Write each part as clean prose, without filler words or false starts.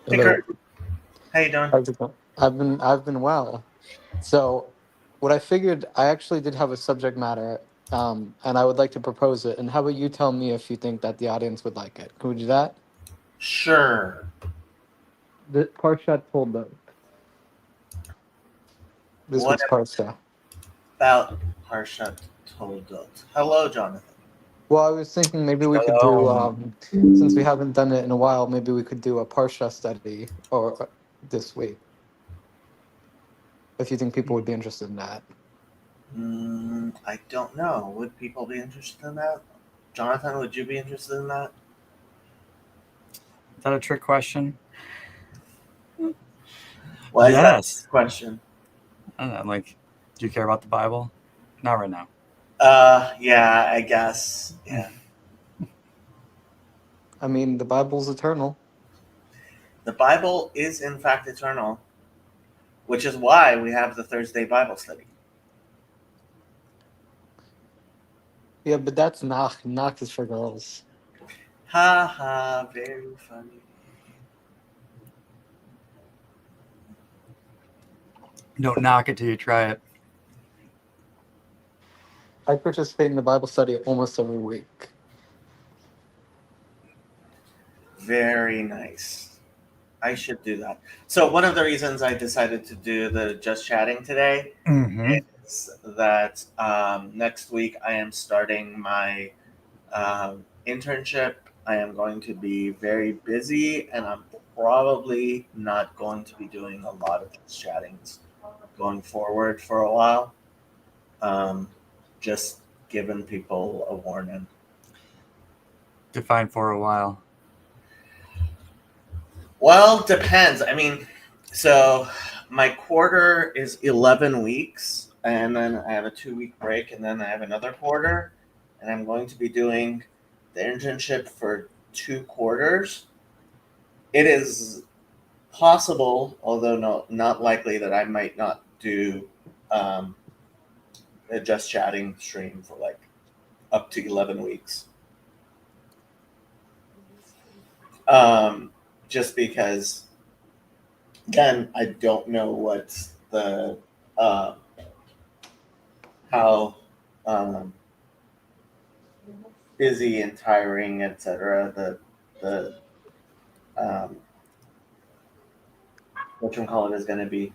Hey Hello. Kurt, how you doing? How's it going? I've been well. So, what I figured, I actually did have a subject matter, and I would like to propose it. And how about you tell me if you think that the audience would like it? Can we do that? Sure. The Parshat Tolda, this What week's Parsha. about Parshat Toldot? Hello, Jonathan. Well, I was thinking maybe we could do, Shalom. since we haven't done it in a while, maybe we could do a Parsha study or this week, if you think people would be interested in that. I don't know. Would people be interested in that? Jonathan, would you be interested in that? Is that a trick question? Why is that Yes. a question? I don't know, like, do you care about the Bible? Not right now. Yeah, I guess. Yeah. I mean, the Bible's eternal. The Bible is in fact eternal, which is why we have the Thursday Bible study. Yeah, but that's Nach. Nach is for girls. Ha ha, very funny. Don't knock it till you try it. I participate in the Bible study almost every week. Very nice. I should do that. So one of the reasons I decided to do the just chatting today Mm-hmm. is that next week I am starting my internship. I am going to be very busy, and I'm probably not going to be doing a lot of just chattings going forward for a while. Um, just giving people a warning. Define for a while. Well, depends. I mean, so my quarter is 11 weeks, and then I have a 2 week break, and then I have another quarter, and I'm going to be doing the internship for 2 quarters. It is possible, although not likely, that I might not do um, a just chatting stream for like up to 11 weeks. Um, just because, again, I don't know what the uh, how um, busy and tiring, etc. The um, what you call it is going to be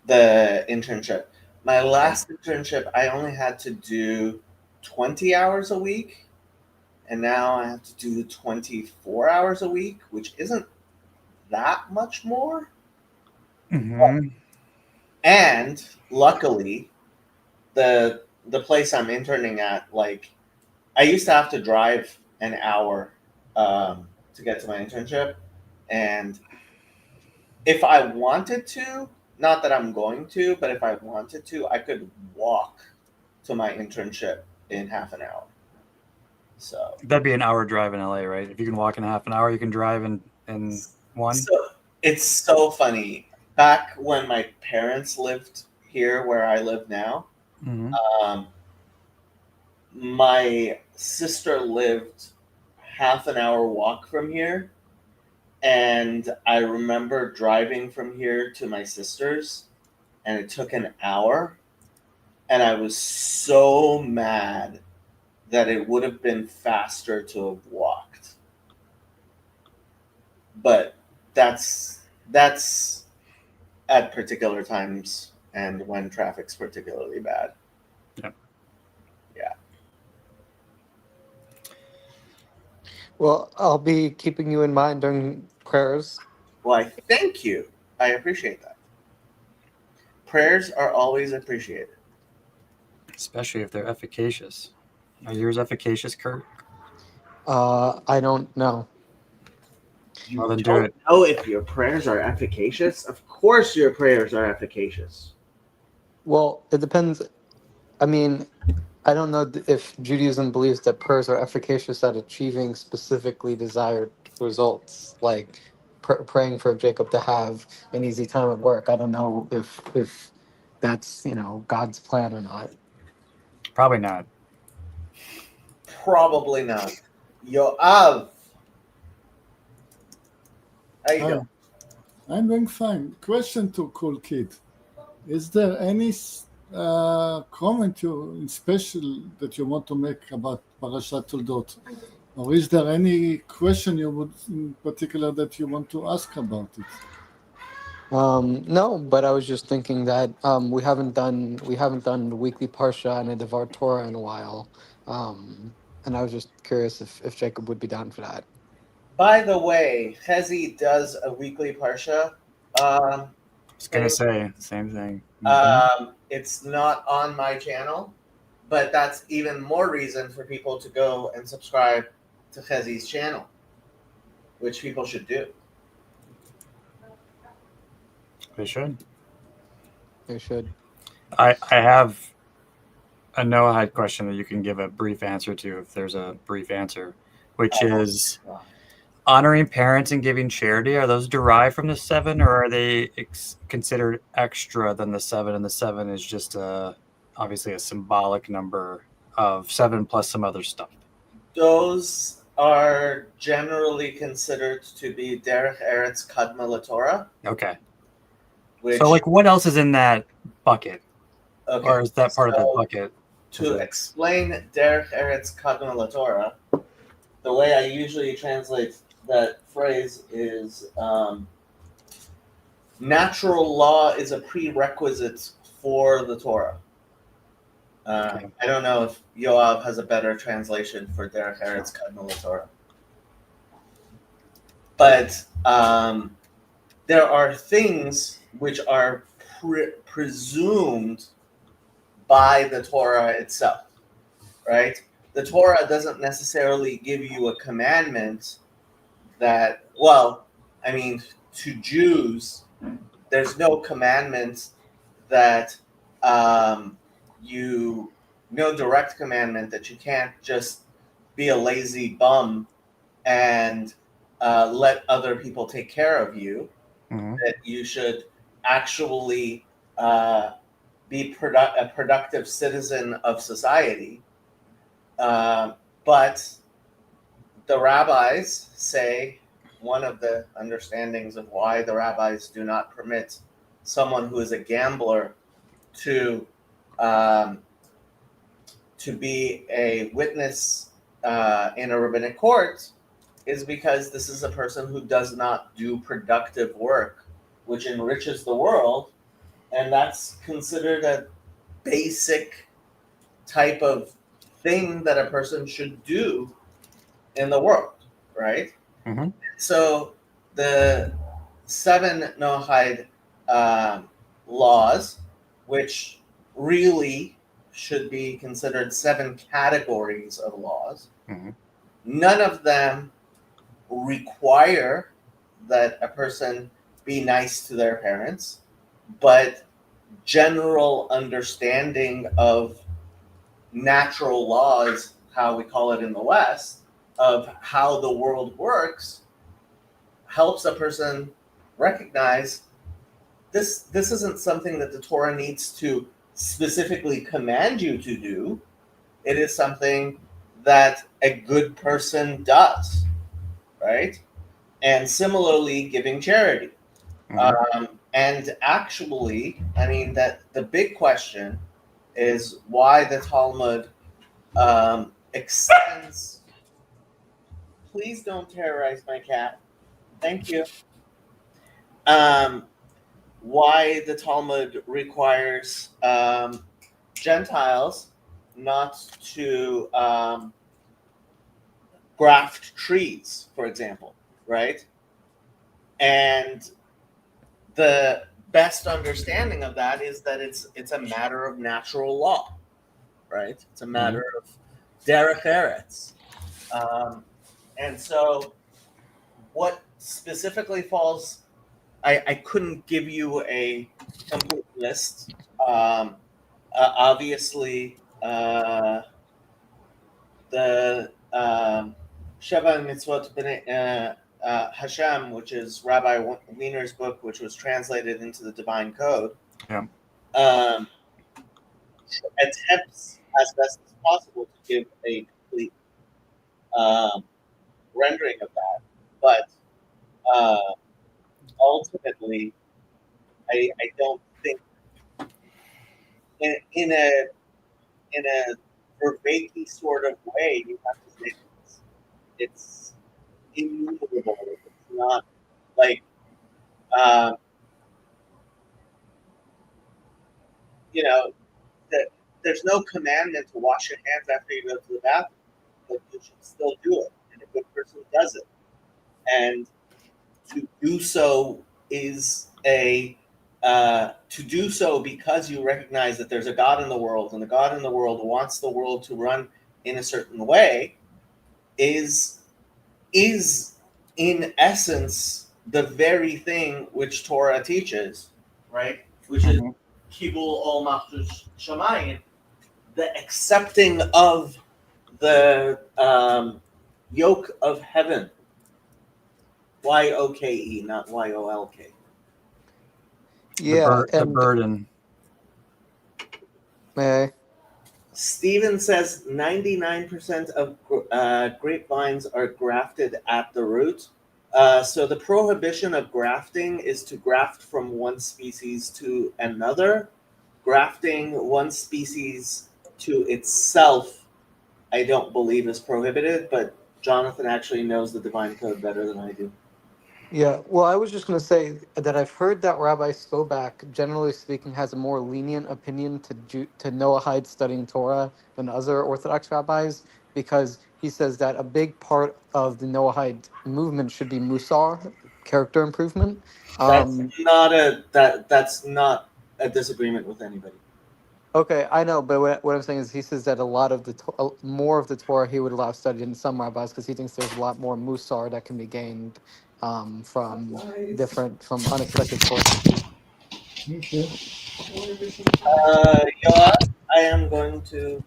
the internship. My last internship, I only had to do 20 hours a week, and now I have to do 24 hours a week, which isn't that much more. Mm-hmm. And luckily, the place I'm interning at, like, I used to have to drive an hour to get to my internship, and if I wanted to, not that I'm going to, but if I wanted to, I could walk to my internship in half an hour. So, That'd be an hour drive in LA, right? If you can walk in half an hour, you can drive in one. so it's so funny. Back when my parents lived here, where I live now, Mm-hmm. um, my sister lived half an hour walk from here, and I remember driving from here to my sister's, and it took an hour, and I was so mad that it would have been faster to have walked. But that's at particular times and when traffic's particularly bad. Yep. Yeah. Well, I'll be keeping you in mind during prayers. Well, I thank you. I appreciate that. Prayers are always appreciated. Especially if they're efficacious. Are yours efficacious, Kurt? I don't know. You Well, then do don't it. know if your prayers are efficacious? Of course, your prayers are efficacious. Well, it depends. I mean, I don't know if Judaism believes that prayers are efficacious at achieving specifically desired results, like praying for Jacob to have an easy time at work. I don't know if that's God's plan or not. Probably not. Probably not. Yoav, How you Hi, doing? I'm doing fine. Question to Cool Kid. Is there any comment in special that you want to make about Parashat Toldot? Or is there any question you would in particular that you want to ask about it? No, but I was just thinking that we haven't done the weekly parsha and a devar Torah in a while, and I was just curious if Jacob would be down for that. By the way, Hezi does a weekly parsha. I was gonna Thing. say the same thing. It's not on my channel, but that's even more reason for people to go and subscribe to Hezi's channel, which people should do. They should. They should. I have a Noahide question that you can give a brief answer to if there's a brief answer, which is honoring parents and giving charity. Are those derived from the 7, or are they considered extra than the 7? And the 7 is just obviously a symbolic number of 7 plus some other stuff. Those are generally considered to be Derech Eretz Kadma LaTorah. Okay. Which, So, like, what else is in that bucket? okay, Or is that part of the so bucket? to explain Derech Eretz Kadma LaTorah, the way I usually translate that phrase is natural law is a prerequisite for the Torah. I don't know if Yoav has a better translation for Derech Eretz Kadma LaTorah. But there are things which are presumed by the Torah itself, right? The Torah doesn't necessarily give you a commandment that, well, I mean, to Jews, there's no commandment that no direct commandment that you can't just be a lazy bum and let other people take care of you. Mm-hmm. That you should actually be a productive citizen of society. But the rabbis say one of the understandings of why the rabbis do not permit someone who is a gambler to be a witness in a rabbinic court is because this is a person who does not do productive work, which enriches the world, and that's considered a basic type of thing that a person should do in the world, right? Mm-hmm. So the 7 Noahide laws, which really should be considered 7 categories of laws, Mm-hmm. none of them require that a person be nice to their parents, but general understanding of natural laws, how we call it in the West, of how the world works, helps a person recognize this isn't something that the Torah needs to specifically command you to do. It is something that a good person does, right? And similarly, giving charity. Mm-hmm. And actually, I mean, that the big question is why the Talmud extends. Please don't terrorize my cat. Thank you. Why the Talmud requires Gentiles not to graft trees, for example, right? And the best understanding of that is that it's a matter of natural law, right? It's a matter of derech eretz. And so what specifically falls, I couldn't give you a complete list. Obviously, the Sheva Mitzvot B'nai Hashem, which is Rabbi Wiener's book, which was translated into the Divine Code, attempts as best as possible to give a complete rendering of that. But ultimately, I don't think in a verbatim sort of way you have to say it's immutable. It's not like um, you know that there's no commandment to wash your hands after you go to the bathroom, but you should still do it, and a good person does it. And to do so is to do so because you recognize that there's a God in the world, and the God in the world wants the world to run in a certain way, is in essence the very thing which Torah teaches, right? Which is Mhm. kibul ol malchus shamayim, the accepting of the yoke of heaven. YOKE, not YOLK. Yeah, The and burden. may I? Steven says 99% of grapevines are grafted at the root. So the prohibition of grafting is to graft from one species to another. Grafting one species to itself, I don't believe is prohibited, but Jonathan actually knows the divine code better than I do. Yeah, well, I was just going to say that I've heard that Rabbi Sobak, generally speaking, has a more lenient opinion to Noahide studying Torah than other Orthodox rabbis, because he says that a big part of the Noahide movement should be Musar, character improvement. That's Um, not that's not a disagreement with anybody. okay, I know, but what I'm saying is he says that a lot of more of the Torah he would allow studied in some rabbis because he thinks there's a lot more Musar that can be gained from from unexpected sources. Okay. Yoav, I am going to.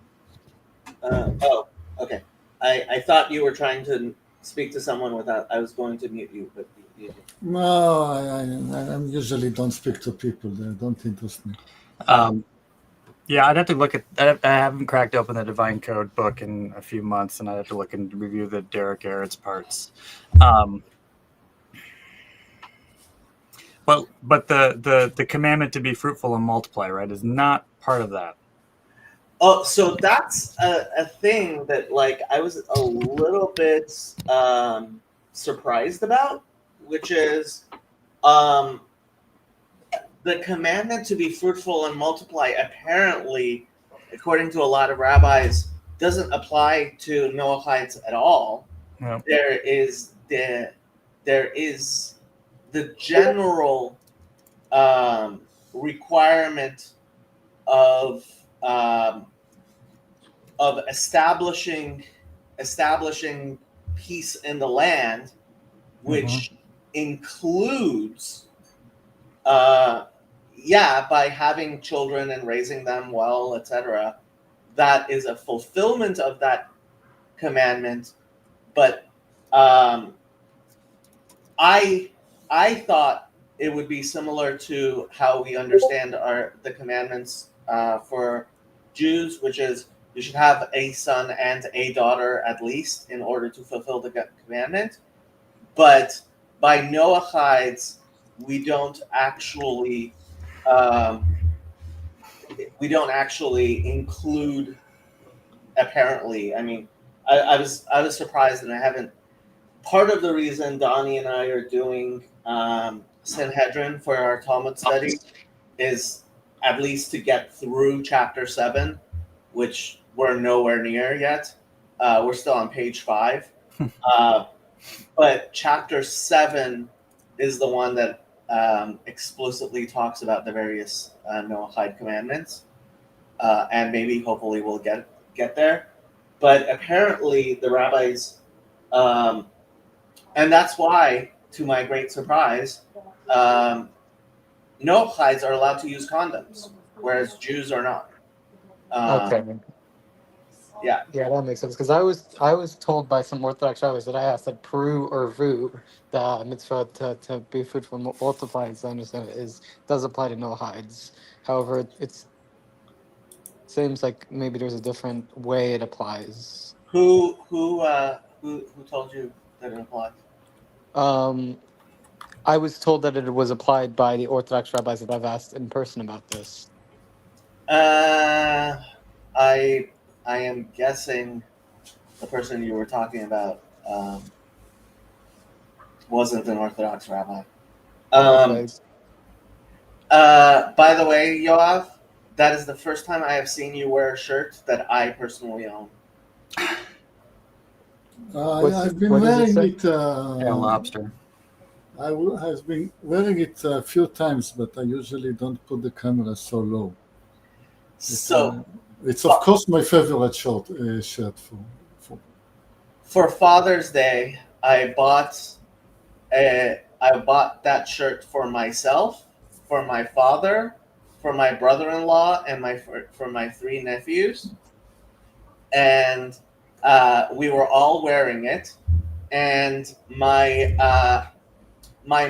Oh, okay. I thought you were trying to speak to someone without. I was going to mute you, but you didn't. No, I usually don't speak to people. They don't interest me. Yeah, I'd have to look at. I haven't cracked open the Divine Code book in a few months, and I'd have to look and review the Derek Eric's parts. Um, but the commandment to be fruitful and multiply, right, is not part of that. Oh, so that's a thing that like I was a little bit surprised about, which is um, the commandment to be fruitful and multiply. Apparently, according to a lot of rabbis, doesn't apply to Noachites at all. Yeah. There is the general requirement of um, establishing peace in the land, which includes by having children and raising them well, etc. That is a fulfillment of that commandment. But um, I thought it would be similar to how we understand the commandments for Jews, which is you should have a son and a daughter at least in order to fulfill the commandment. But by Noachides, we don't actually um, include. Apparently, I mean, I was surprised, and I haven't. Part of the reason Donnie and I are doing Sanhedrin for our Talmud study is at least to get through chapter 7, which we're nowhere near yet. We're still on page 5. But chapter 7 is the one that explicitly talks about the various Noahide commandments. And maybe, hopefully, we'll get there. But apparently, the rabbis, and that's why, to my great surprise, Noachides are allowed to use condoms, whereas Jews are not. Okay. Yeah. Yeah, that makes sense. Because I was told by some Orthodox rabbis that I asked that Peru or Vu, the mitzvah to be fruitful and multiply, as I understand it, does apply to no hides. However, it seems like maybe there's a different way it applies. Who told you that it applies? Um, I was told that it was applied by the Orthodox rabbis that I've asked in person about this. I am guessing the person you were talking about wasn't an Orthodox rabbi. Okay. By the way, Yoav, that is the first time I have seen you wear a shirt that I personally own. I've been what does it wearing say? it. Yeah, lobster. I've been wearing it a few times, but I usually don't put the camera so low. So It's of course my favorite shirt for. for Father's Day, I bought that shirt for myself, for my father, for my brother-in-law, and for my 3 nephews, and we were all wearing it. And my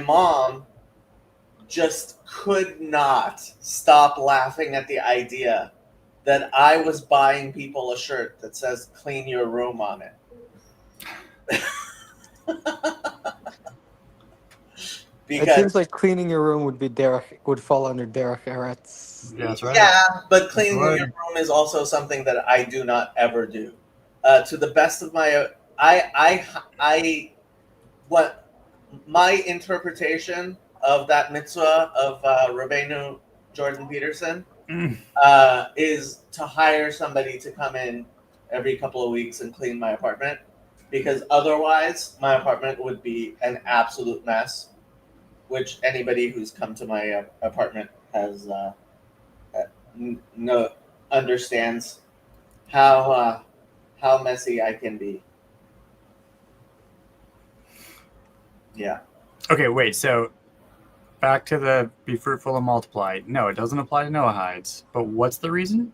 mom just could not stop laughing at the idea that I was buying people a shirt that says "Clean Your Room" on it. It Because seems like cleaning your room would fall under Derech Eretz. Yeah, that's right. yeah, but cleaning Right. your room is also something that I do not ever do. To the best of my, what my interpretation of that mitzvah of Rabbeinu Jordan Peterson Mm. is to hire somebody to come in every couple of weeks and clean my apartment, because otherwise my apartment would be an absolute mess, which anybody who's come to my apartment has understands how messy I can be. Yeah. Okay, wait. So back to the be fruitful and multiply. No, it doesn't apply to Noahides. But what's the reason?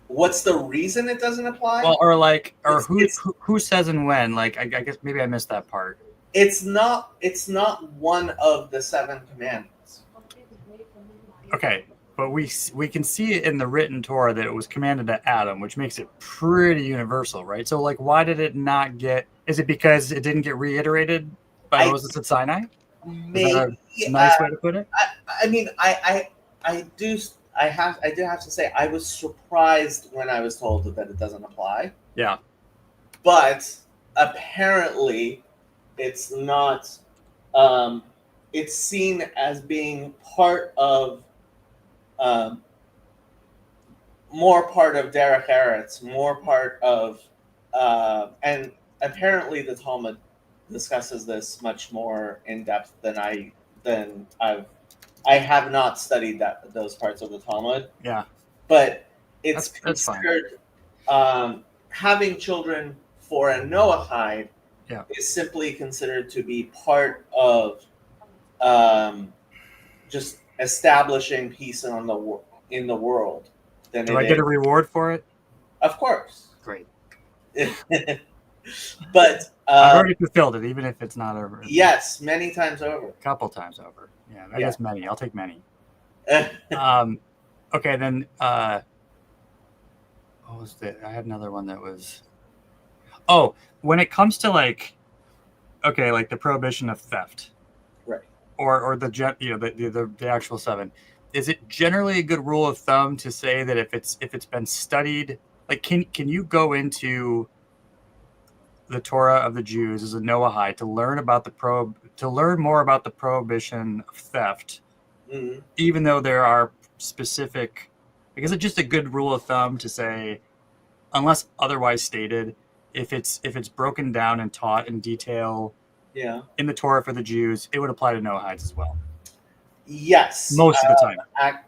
What's the reason it doesn't apply? Well, or It's- who says and when? Like, I guess maybe I missed that part. It's not one of the 7 commandments. Okay, but we can see it in the written Torah that it was commanded to Adam, which makes it pretty universal, right? So, like, why did it not get? Is it because it didn't get reiterated by Moses at Sinai? Maybe Nice way to put it. I mean, I did have to say I was surprised when I was told that it doesn't apply. Yeah. But apparently, it's not. It's seen as being part of, more part of Derech Eretz, more part of, and apparently the Talmud discusses this much more in depth than I have not studied those parts of the Talmud. Yeah. But it's That's fine. considered having children for a Noahide is simply considered to be part of just establishing peace in the world. Do I get a reward for it? Of course. Great. But I've already fulfilled it, even if it's not over. Yes, many times over. A couple times over. Yeah, I guess many. I'll take many. Uh, Okay, then what was that? I had another one that was. Oh, when it comes to like the prohibition of theft, right? Or the actual 7, is it generally a good rule of thumb to say that if it's been studied, like can you go into the Torah of the Jews as a Noahide to learn more about the prohibition of theft, even though there are specific, like, is it just a good rule of thumb to say, unless otherwise stated, if it's broken down and taught in detail in the Torah for the Jews, it would apply to Noahides as well? Yes. Most of the time.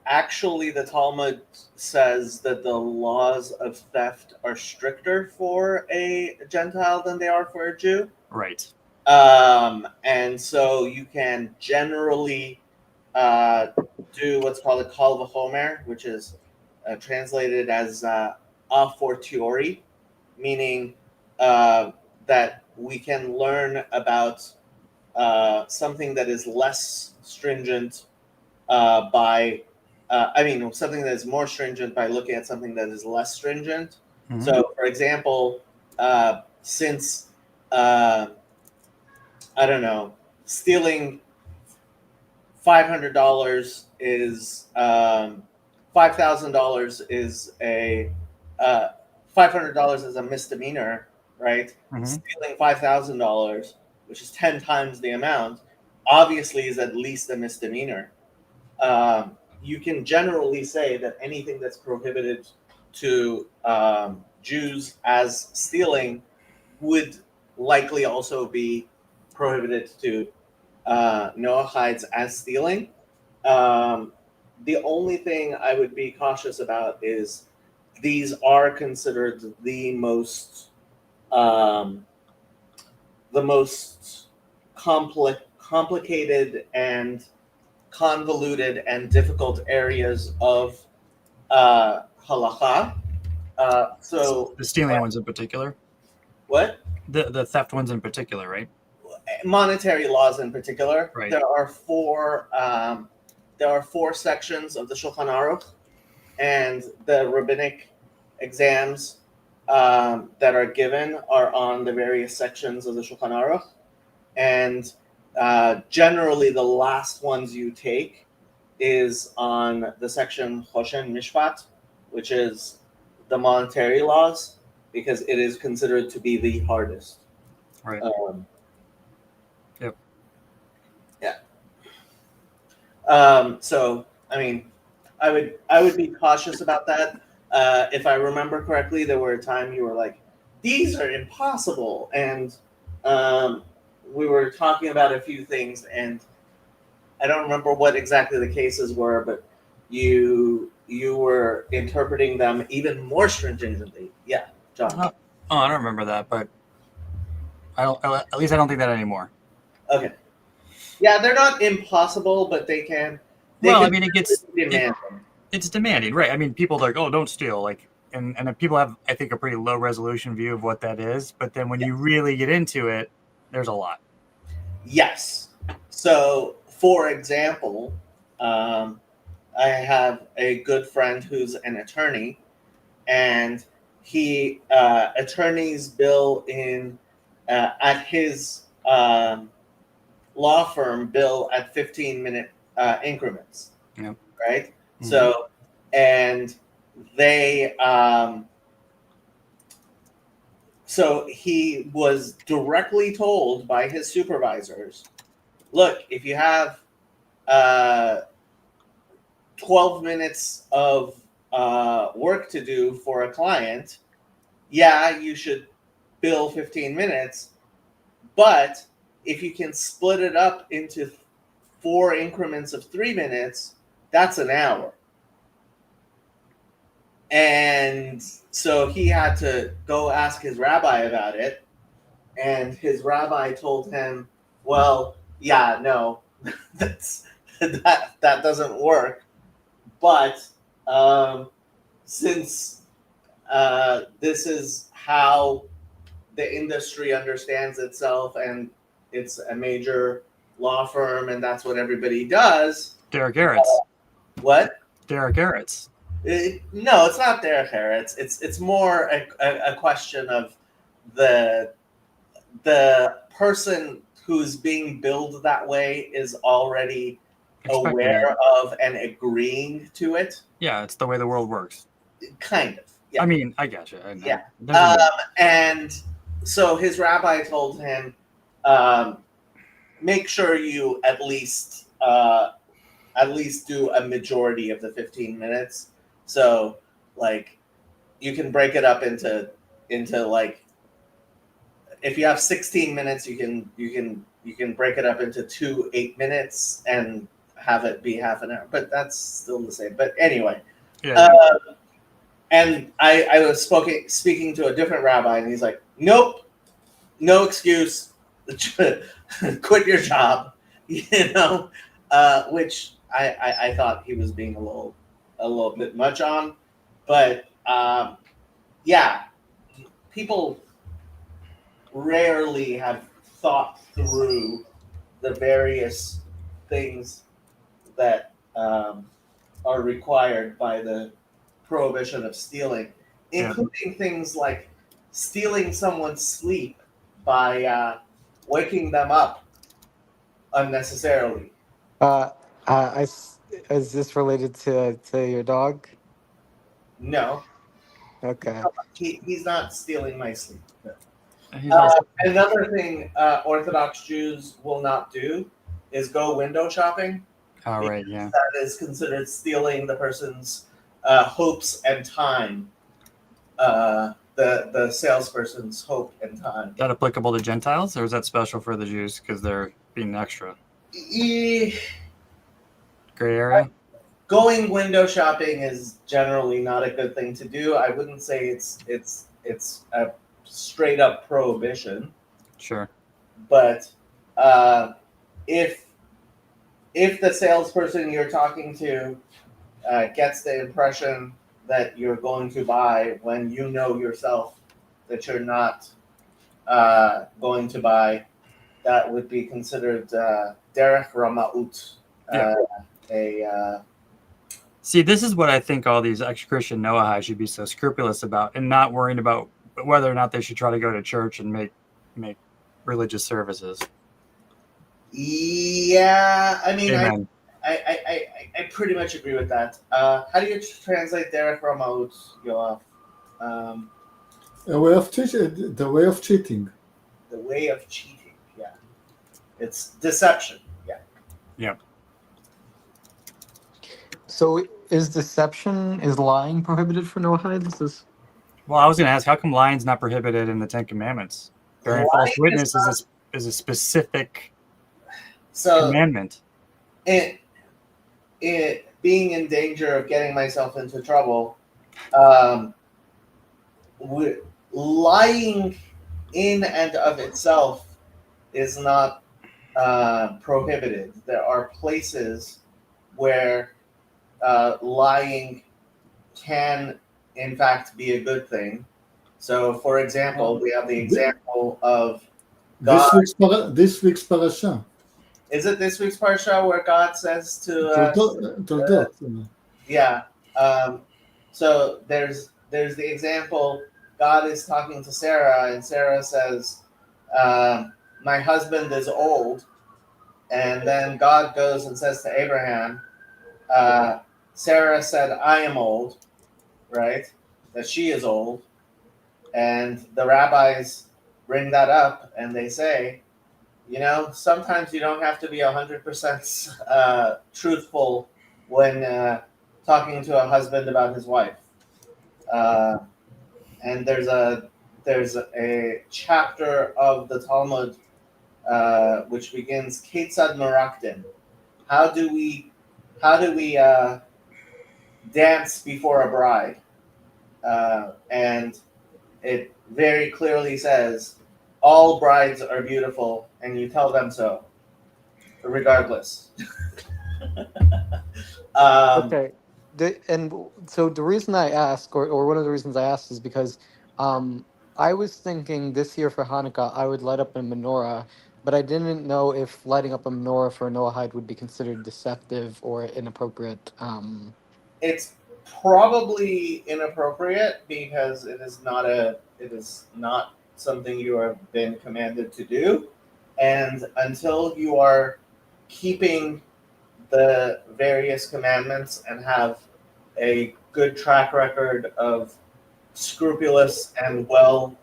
Actually, the Talmud says that the laws of theft are stricter for a Gentile than they are for a Jew. Right. And so you can generally do what's called a kal v'chomer, which is translated as a fortiori, meaning that we can learn about something that is less stringent something that is more stringent by looking at something that is less stringent. Mm-hmm. So, for example, since I don't know, stealing $500 is $5,000 is a $500 is a misdemeanor, right? Mhm. Stealing $5,000, which is 10 times the amount, obviously is at least a misdemeanor. You can generally say that anything that's prohibited to Jews as stealing would likely also be prohibited to Noachides as stealing. The only thing I would be cautious about is these are considered um, the most complicated and convoluted and difficult areas of halacha. So The stealing ones in particular, what? the theft ones in particular, right? Monetary laws in particular. Right. There are four sections of the Shulchan Aruch, and the rabbinic exams that are given are on the various sections of the Shulchan Aruch, and generally the last ones you take is on the section Choshen Mishpat, which is the monetary laws, because it is considered to be the hardest. Right. Yep. Yeah. So I mean, I would be cautious about that. If I remember correctly, there were a time you were like, "These are impossible," and we were talking about a few things, and I don't remember what exactly the cases were, but you were interpreting them even more stringently. Yeah, John. Oh, I don't remember that, but I don't. At least I don't think that anymore. Okay. Yeah, they're not impossible, but they can. Well, I mean, it gets demanding. it's demanding, right? I mean, people are like, oh, don't steal, like, and people have, I think, a pretty low resolution view of what that is. But then when you really get into it, there's a lot. Yes. So, for example, I have a good friend who's an attorney, and he attorneys bill in at his law firm bill at 15-minute increments. Yep. Right. Mm-hmm. So, and they so he was directly told by his supervisors, look, if you have 12 minutes of work to do for a client, yeah, you should bill 15 minutes. But if you can split it up into 4 increments of 3 minutes, that's an hour. And so he had to go ask his rabbi about it. And his rabbi told him, well, yeah, no, that doesn't work. But since this is how the industry understands itself, and it's a major law firm, and that's what everybody does. Derek Eretz. What? Derek Eretz. No, it's not Derek Eretz. It's more a question of the person who's being billed that way is already aware of and agreeing to it. Yeah, it's the way the world works. Kind of. Yeah. I mean, I gotcha. Yeah. And so his rabbi told him, make sure you at least do a majority of the 15 minutes. So, like, you can break it up into like, if you have 16 minutes, you can break it up into 2 8 minutes and have it be half an hour. But that's still the same. But anyway. Yeah. And I was speaking to a different rabbi, and he's like, nope, no excuse, quit your job, which I thought he was being a little bit much on. But yeah, people rarely have thought through the various things that are required by the prohibition of stealing, including things like stealing someone's sleep by waking them up unnecessarily. Is this related to your dog? No, Okay. he's not stealing my sleep. No. He's also, Another thing Orthodox Jews will not do is go window shopping. oh, right, yeah. That is considered stealing the person's hopes and time. The salesperson's hope and time. Is that applicable to Gentiles, or is that special for the Jews because they're being extra? Gray area? Going window shopping is generally not a good thing to do. I wouldn't say it's a straight up prohibition, Sure. but if the salesperson you're talking to gets the impression that you're going to buy when you know yourself that you're not going to buy, that would be considered derech ramaut. See, this is what I think all these ex-Christian Noahide should be so scrupulous about, and not worrying about whether or not they should try to go to church and make religious services. Yeah, I mean, Amen. I pretty much agree with that. How do you translate derech ramaut, Yoav? A way of cheating. The way of cheating. The way of cheating. Yeah, it's deception. Yeah. Yep. So is lying prohibited for Noahides? Well, I was going to ask, how come lying's not prohibited in the Ten Commandments? Bearing false Lying witness is is a specific So commandment. it being in danger of getting myself into trouble, lying in and of itself is not prohibited. There are places where lying can, in fact, be a good thing. So, for example, we have the example of God. This week's parasha. Is it this week's parsha where God says to Toldot. yeah. So there's the example. God is talking to Sarah, and Sarah says, "My husband is old," and then God goes and says to Abraham, "Sarah said, I am old," right? That she is old, and the rabbis bring that up, and they say, sometimes you don't have to be 100% truthful when talking to a husband about his wife. And there's a chapter of the Talmud which begins Ketzad Meraktin. How do we dance before a bride? And it very clearly says, all brides are beautiful, and you tell them so, regardless. Okay. So the reason I ask, or one of the reasons I asked, is because I was thinking this year for Hanukkah I would light up a menorah, but I didn't know if lighting up a menorah for a Noahide would be considered deceptive or inappropriate. It's probably inappropriate because it is not something you have been commanded to do, and until you are keeping the various commandments and have a good track record of scrupulous and well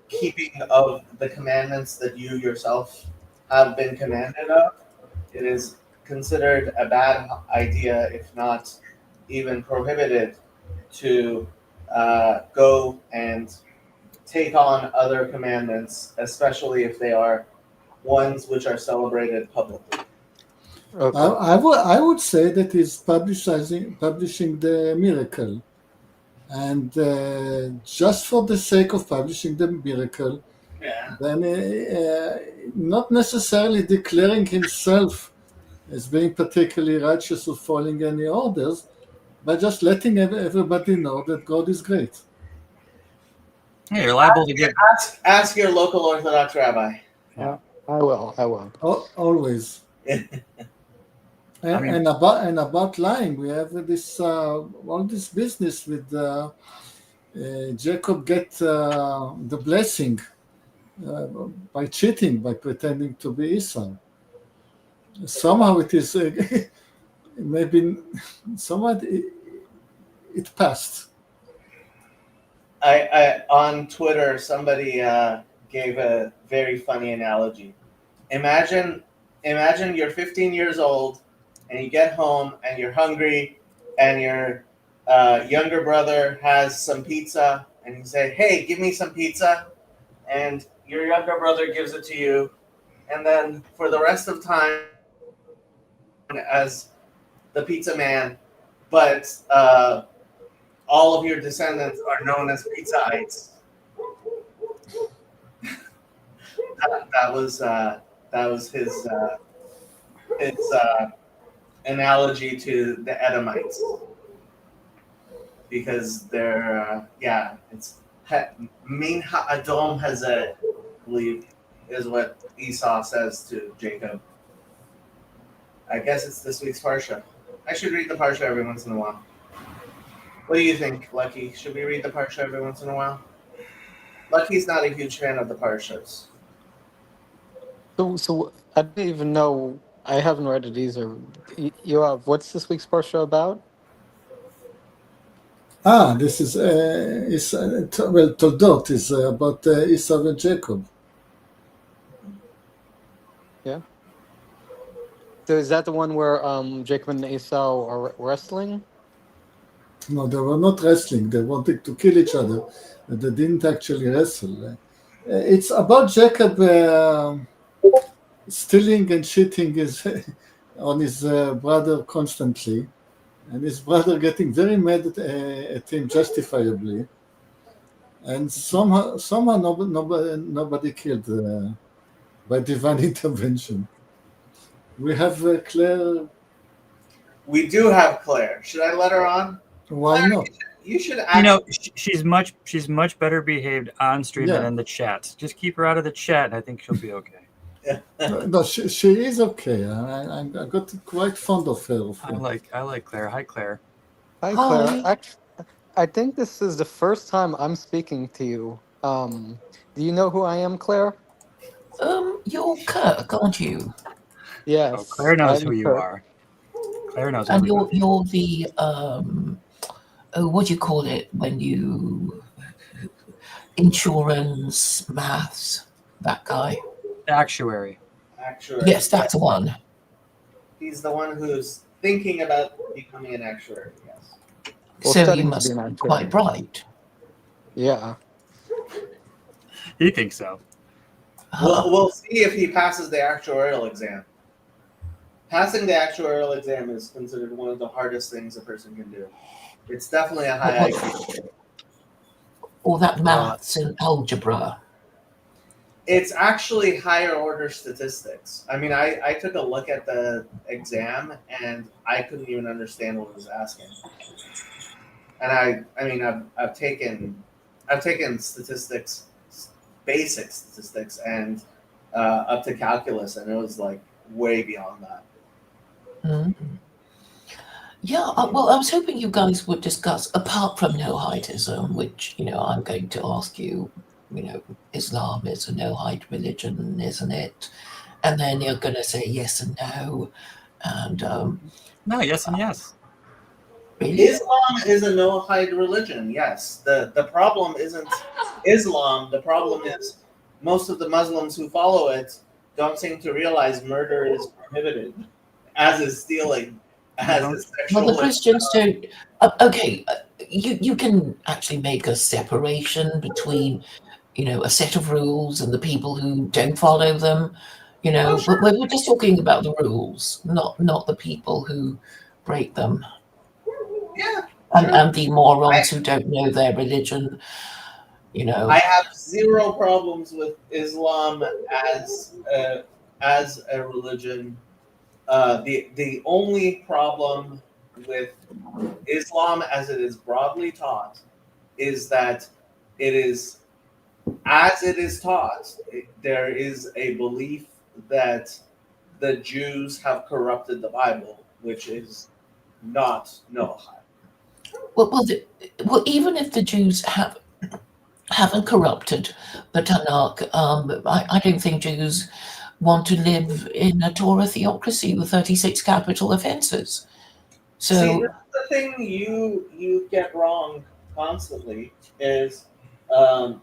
keeping of the commandments that you yourself have been commanded of, it is considered a bad idea, if not even prohibited, to go and take on other commandments, especially if they are ones which are celebrated publicly. Okay. I would say that he's publishing the miracle, and just for the sake of publishing the miracle, Yeah. then not necessarily declaring himself as being particularly righteous or following any orders, but just letting everybody know that God is great. Yeah, you're liable to get. Ask your local Orthodox rabbi. I will. Always. And about lying, we have this all this business with Jacob get the blessing by cheating, by pretending to be Esau. Somehow it is maybe somewhat it passed. I on Twitter somebody gave a very funny analogy. Imagine you're 15 years old and you get home and you're hungry and your younger brother has some pizza and you say, "Hey, give me some pizza," and your younger brother gives it to you, and then for the rest of time as the pizza man, but all of your descendants are known as Pizzaites. That was his analogy to the Edomites, because they're it's Min Ha'adom Hazeh, I believe, is what Esau says to Jacob. I guess it's this week's Parsha. I should read the Parsha every once in a while. What do you think, Lucky? Should we read the Parsha every once in a while? Lucky's not a huge fan of the Parshas. So I don't even know. I haven't read it either. Yoav, what's this week's Parsha about? This is Toldot is about Esau and Jacob. Yeah. So is that the one where Jacob and Esau are wrestling? No, they were not wrestling. They wanted to kill each other. They didn't actually wrestle. It's about Jacob stealing and cheating on his brother constantly, and his brother getting very mad at him justifiably. And somehow nobody killed by divine intervention. We have Claire. We do have Claire. Should I let her on? Why Claire, not? You should You actually. know, she's much better behaved on stream than Yeah. in the chat. Just keep her out of the chat, and I think she'll be okay. No, she is okay. I got quite fond of her. I like Claire. Hi, Claire. Hi, Hi. Claire. Actually, I think this is the first time I'm speaking to you. Do you know who I am, Claire? You're Kirk, aren't you? Yes. Oh, Claire knows I'm who you Kirk. are. Claire knows who And you are. you're the what do you call it when you insurance maths, that guy? Actuary. Actuary. Yes, that's the one. He's the one who's thinking about becoming an actuary. Yes. Well, So you studying to must be an be actuary. quite bright. Yeah. He thinks so. We'll see if he passes the actuarial exam. Passing the actuarial exam is considered one of the hardest things a person can do. It's definitely a high IQ. Or that maths and algebra. It's actually higher order statistics. I mean, I took a look at the exam and I couldn't even understand what it was asking. And I've taken statistics, basic statistics, and up to calculus, and it was like way beyond that. Mm. Yeah, well, I was hoping you guys would discuss, apart from Noahitism, which, I'm going to ask you, Islam is a Noahide religion, isn't it? And then you're going to say yes and no. And No, yes and yes. really? Islam is a Noahide religion, yes. The problem isn't Islam. The problem is most of the Muslims who follow it don't seem to realize murder is prohibited, as is stealing, as is sexual. Well, the Christians don't. Okay, you can actually make a separation between, a set of rules and the people who don't follow them. Oh, sure. But we're just talking about the rules, not the people who break them, Yeah. and the morons who don't know their religion. I have zero problems with Islam as a religion. The only problem with Islam as it is broadly taught is that it is, as it is taught, there is a belief that the Jews have corrupted the Bible, which is not Noahide. Well, even if the Jews have haven't corrupted the Tanakh. I don't think Jews want to live in a Torah theocracy with 36 capital offenses. See, this So, is the thing you get wrong constantly is um,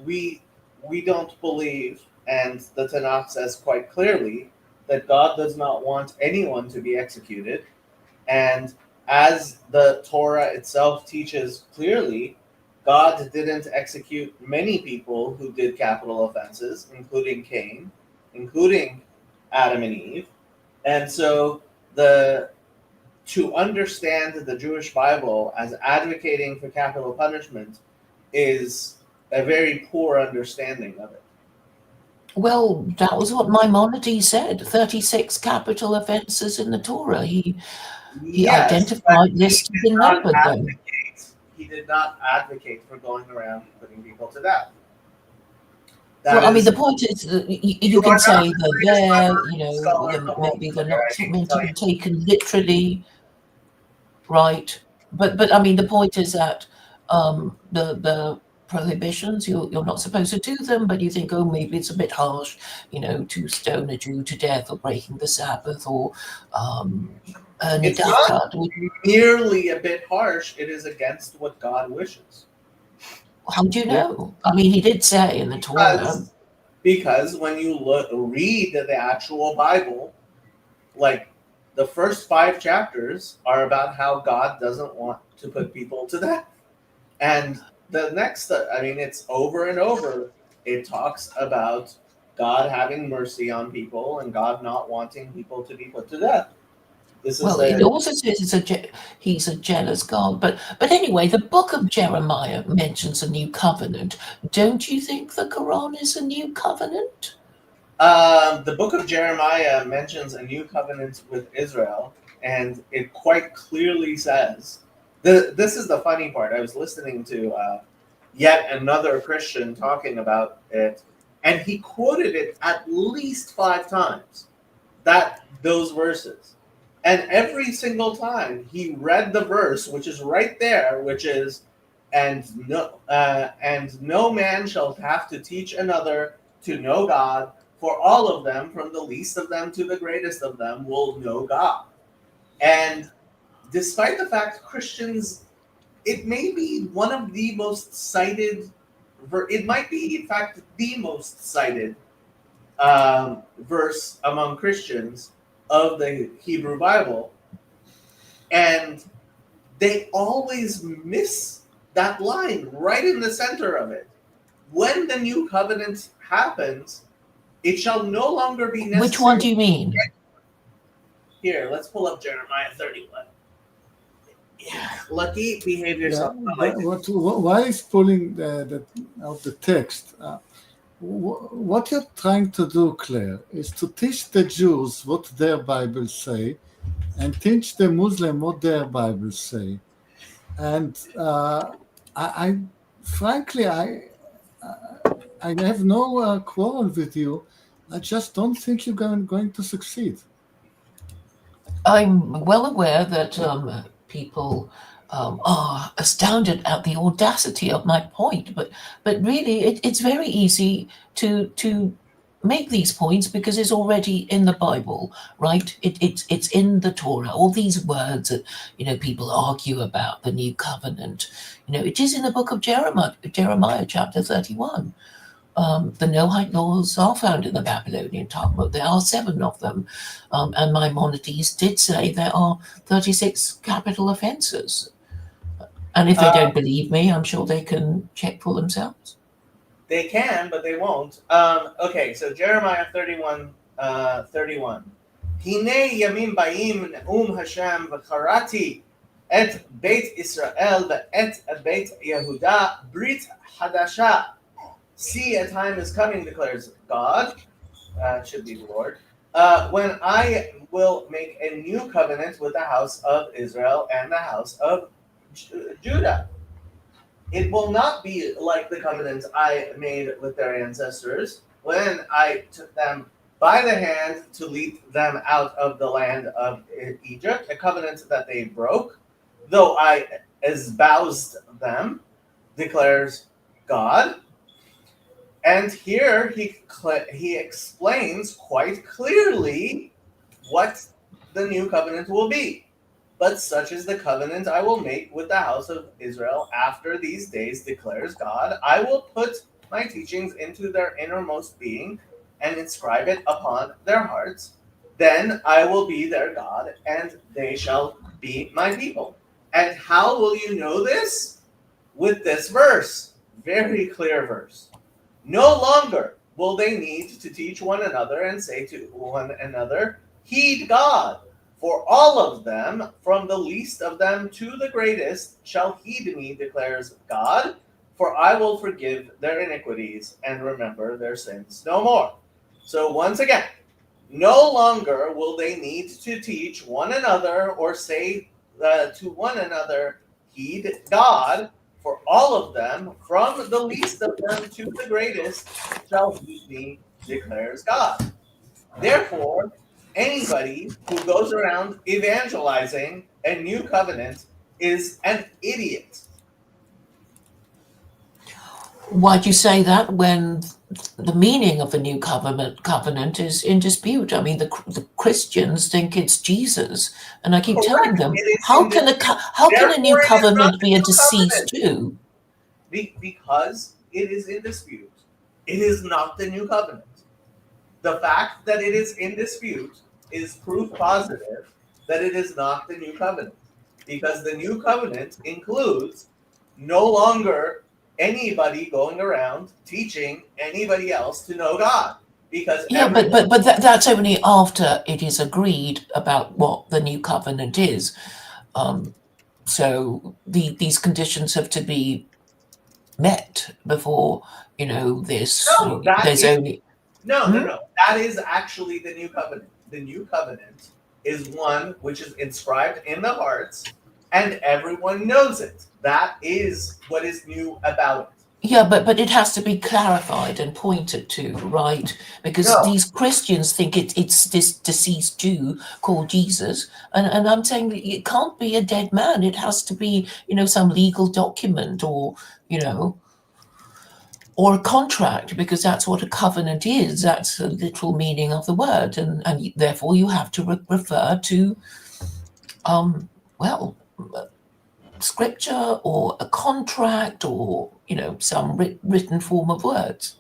we we don't believe, and the Tanakh says quite clearly that God does not want anyone to be executed, and as the Torah itself teaches clearly, God didn't execute many people who did capital offenses, including Cain, including Adam and Eve, and so the to understand the Jewish Bible as advocating for capital punishment is a very poor understanding of it. well, that was what Maimonides said, 36 capital offenses in the Torah. He Yes, but identified, he listed, did and not numbered them. advocate. He did not advocate for going around putting people to death. Well, That I mean, is, the point is that you you can are not say the they're greatest there, Bible scholar in the world, maybe they're Claire. not I hate to meant to tell be you. taken literally, right? But I mean, the point is that the prohibitions, you're not supposed to do them, but you think, oh, maybe it's a bit harsh, to stone a Jew to death or breaking the Sabbath or earn a It's death not cut. merely a bit harsh, it is against what God wishes. How do you Yeah. know? I mean, he did say in the Torah, Because when you read the actual Bible, like the first 5 chapters are about how God doesn't want to put people to death, and the next, I mean, it's over and over. It talks about God having mercy on people and God not wanting people to be put to death. This is well, it the also says he's a jealous God. But anyway, the book of Jeremiah mentions a new covenant. Don't you think the Quran is a new covenant? the book of Jeremiah mentions a new covenant with Israel, and it quite clearly says this is the funny part. I was listening to yet another Christian talking about it, and he quoted it at least 5 times. Those verses, and every single time he read the verse, which is right there, which is, and no man shall have to teach another to know God, for all of them, from the least of them to the greatest of them, will know God. And despite the fact Christians, it may be one of the most cited, it might be, in fact, the most cited verse among Christians of the Hebrew Bible. And they always miss that line right in the center of it. When the new covenant happens, it shall no longer be necessary. Which one do you mean? Here, let's pull up Jeremiah 31. Yeah, Lucky, behave Yeah, yourself. why is pulling out the text? What you're trying to do, Claire, is to teach the Jews what their Bibles say and teach the Muslim what their Bibles say. And I frankly, I have no quarrel with you. I just don't think you're going to succeed. I'm well aware that people are astounded at the audacity of my point, but really, it's very easy to make these points because it's already in the Bible, right? It's in the Torah. All these words that people argue about the new covenant, it is in the book of Jeremiah chapter 31. The Noahide laws are found in the Babylonian Talmud. There are 7 of them. And Maimonides did say there are 36 capital offenses. And if they don't believe me, I'm sure they can check for themselves. They can, but they won't. Okay, so Jeremiah 31, 31. Hine yamim ba'im ne'um Hashem v'charati et Beit Israel ve'et Beit Yehuda brit hadasha. See, a time is coming, declares God, should be the Lord, when I will make a new covenant with the house of Israel and the house of Judah. It will not be like the covenant I made with their ancestors when I took them by the hand to lead them out of the land of Egypt, a covenant that they broke, though I espoused them, declares God. And here he explains quite clearly what the new covenant will be. But such is the covenant I will make with the house of Israel after these days, declares God. I will put my teachings into their innermost being and inscribe it upon their hearts. Then I will be their God, and they shall be my people. And how will you know this? With this verse. Very clear verse. No longer will they need to teach one another and say to one another, heed God. For all of them, from the least of them to the greatest, shall heed me, declares God. For I will forgive their iniquities and remember their sins no more. So once again, no longer will they need to teach one another or say to one another, heed God. For all of them, from the least of them to the greatest, shall heed me, declares God. Therefore, anybody who goes around evangelizing a new covenant is an idiot. Why do you say that when the meaning of the new covenant is in dispute? I mean, the Christians think it's Jesus, and I keep telling them, how can a new covenant be a deceased Jew? Because it is in dispute. It is not the new covenant. The fact that it is in dispute is proof positive that it is not the new covenant. Because the new covenant includes no longer anybody going around teaching anybody else to know God. Because but that's only after it is agreed about what the new covenant is. So these conditions have to be met before this. No, no. That is actually the new covenant. The new covenant is one which is inscribed in the hearts, and everyone knows it. That is what is new about it. Yeah, but it has to be clarified and pointed to, right? Because these Christians think it's this deceased Jew called Jesus, and I'm saying it can't be a dead man. It has to be, some legal document or a contract, because that's what a covenant is. That's the literal meaning of the word, and therefore you have to refer to, scripture or a contract or some written form of words,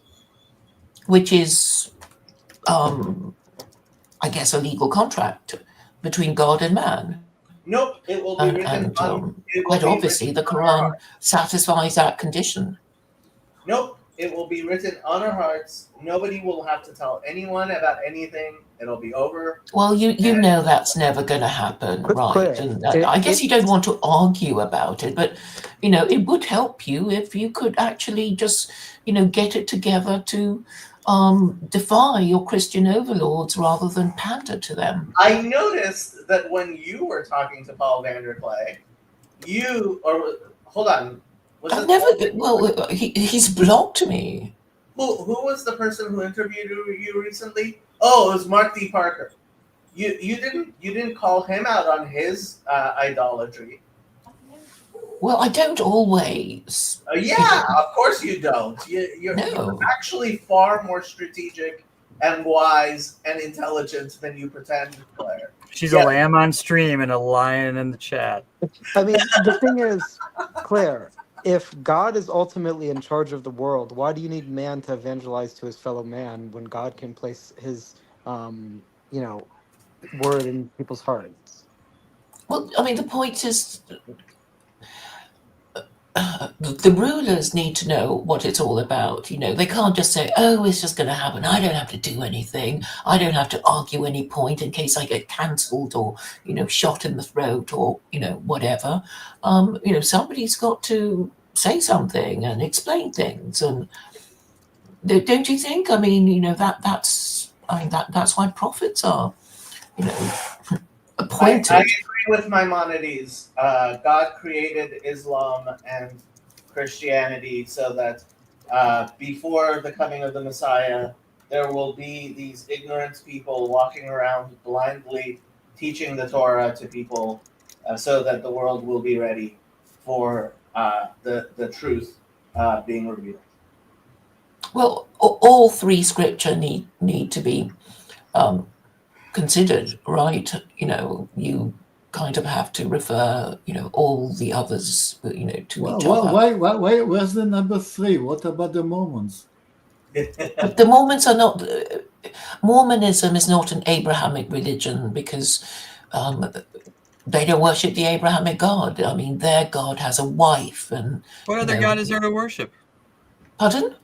which is I guess a legal contract between God and man. Nope, it will be written on. Quite obviously, the Quran satisfies that condition. Nope, it will be written on our hearts. Nobody will have to tell anyone about anything. It'll be over. Well, you know that's never going to happen, right? And I guess you don't want to argue about it, but it would help you if you could actually just get it together to defy your Christian overlords rather than pander to them. I noticed that when you were talking to Paul Vanderklay, hold on. I've never. Well, he's blocked me. Who was the person who interviewed you recently? Oh, it was Mark D. Parker. You didn't call him out on his idolatry. Well, I don't always. Yeah, of course you don't. You're actually far more strategic and wise and intelligent than you pretend, Claire. She's a lamb on stream and a lion in the chat. I mean, the thing is, Claire, if God is ultimately in charge of the world, why do you need man to evangelize to his fellow man when God can place his, word in people's hearts? Well, I mean, the point is, the rulers need to know what it's all about. They can't just say, oh, it's just going to happen. I don't have to do anything. I don't have to argue any point in case I get cancelled or, shot in the throat or, whatever. Somebody's got to say something and explain things. And don't you think? I mean, that's why prophets are, appointed. I agree with Maimonides. God created Islam and Christianity so that before the coming of the Messiah, there will be these ignorant people walking around blindly teaching the Torah to people so that the world will be ready for the truth being revealed. Well, all three scripture need to be considered, right? You know, you kind of have to refer, you know, all the others, you know, to each other. Why? Where's the number 3? What about the Mormons? But the Mormons are not. Mormonism is not an Abrahamic religion because they don't worship the Abrahamic God. I mean, their God has a wife, and What you other know- God is there to worship? Pardon?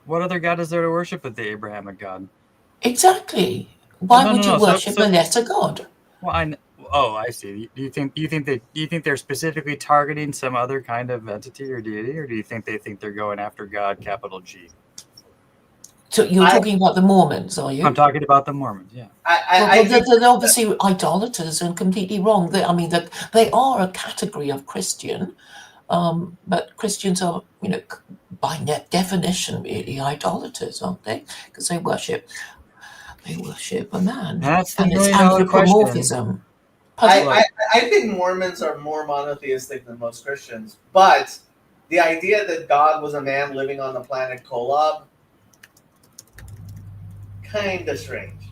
What other God is there to worship but the Abrahamic God? Exactly. Why No, would no, you no. worship a lesser God? Well, I see. Do you think they're specifically targeting some other kind of entity or deity, or do you think they think they're going after God, capital G? So you're talking about the Mormons, are you? I'm talking about the Mormons. Yeah. I think they're obviously idolaters and completely wrong. I mean, they are a category of Christian, but Christians are, you know, by definition, really idolaters, aren't they? Because they worship a man, That's the and it's million-dollar question. anthropomorphism. Pardon? I think Mormons are more monotheistic than most Christians, but the idea that God was a man living on the planet Kolob, kind of strange.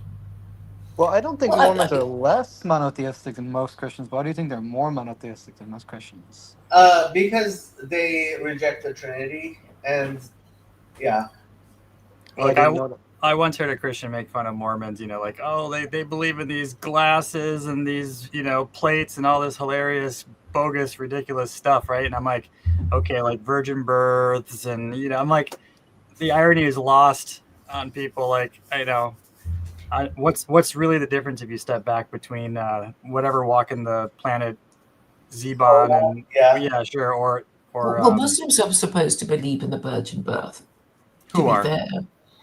Well, I don't think Well, Mormons are less monotheistic than most Christians, but why do you think they're more monotheistic than most Christians? Because they reject the Trinity, and yeah. Like, didn't know that. I once heard a Christian make fun of Mormons, you know, like, oh, they believe in these glasses and these, you know, plates and all this hilarious, bogus, ridiculous stuff, right? And I'm like, okay, like virgin births, and, you know, I'm like, the irony is lost on people. Like, I know, what's really the difference if you step back between whatever walking the planet Zebon and Yeah. sure, or well, Muslims are supposed to believe in the virgin birth. To who be are fair.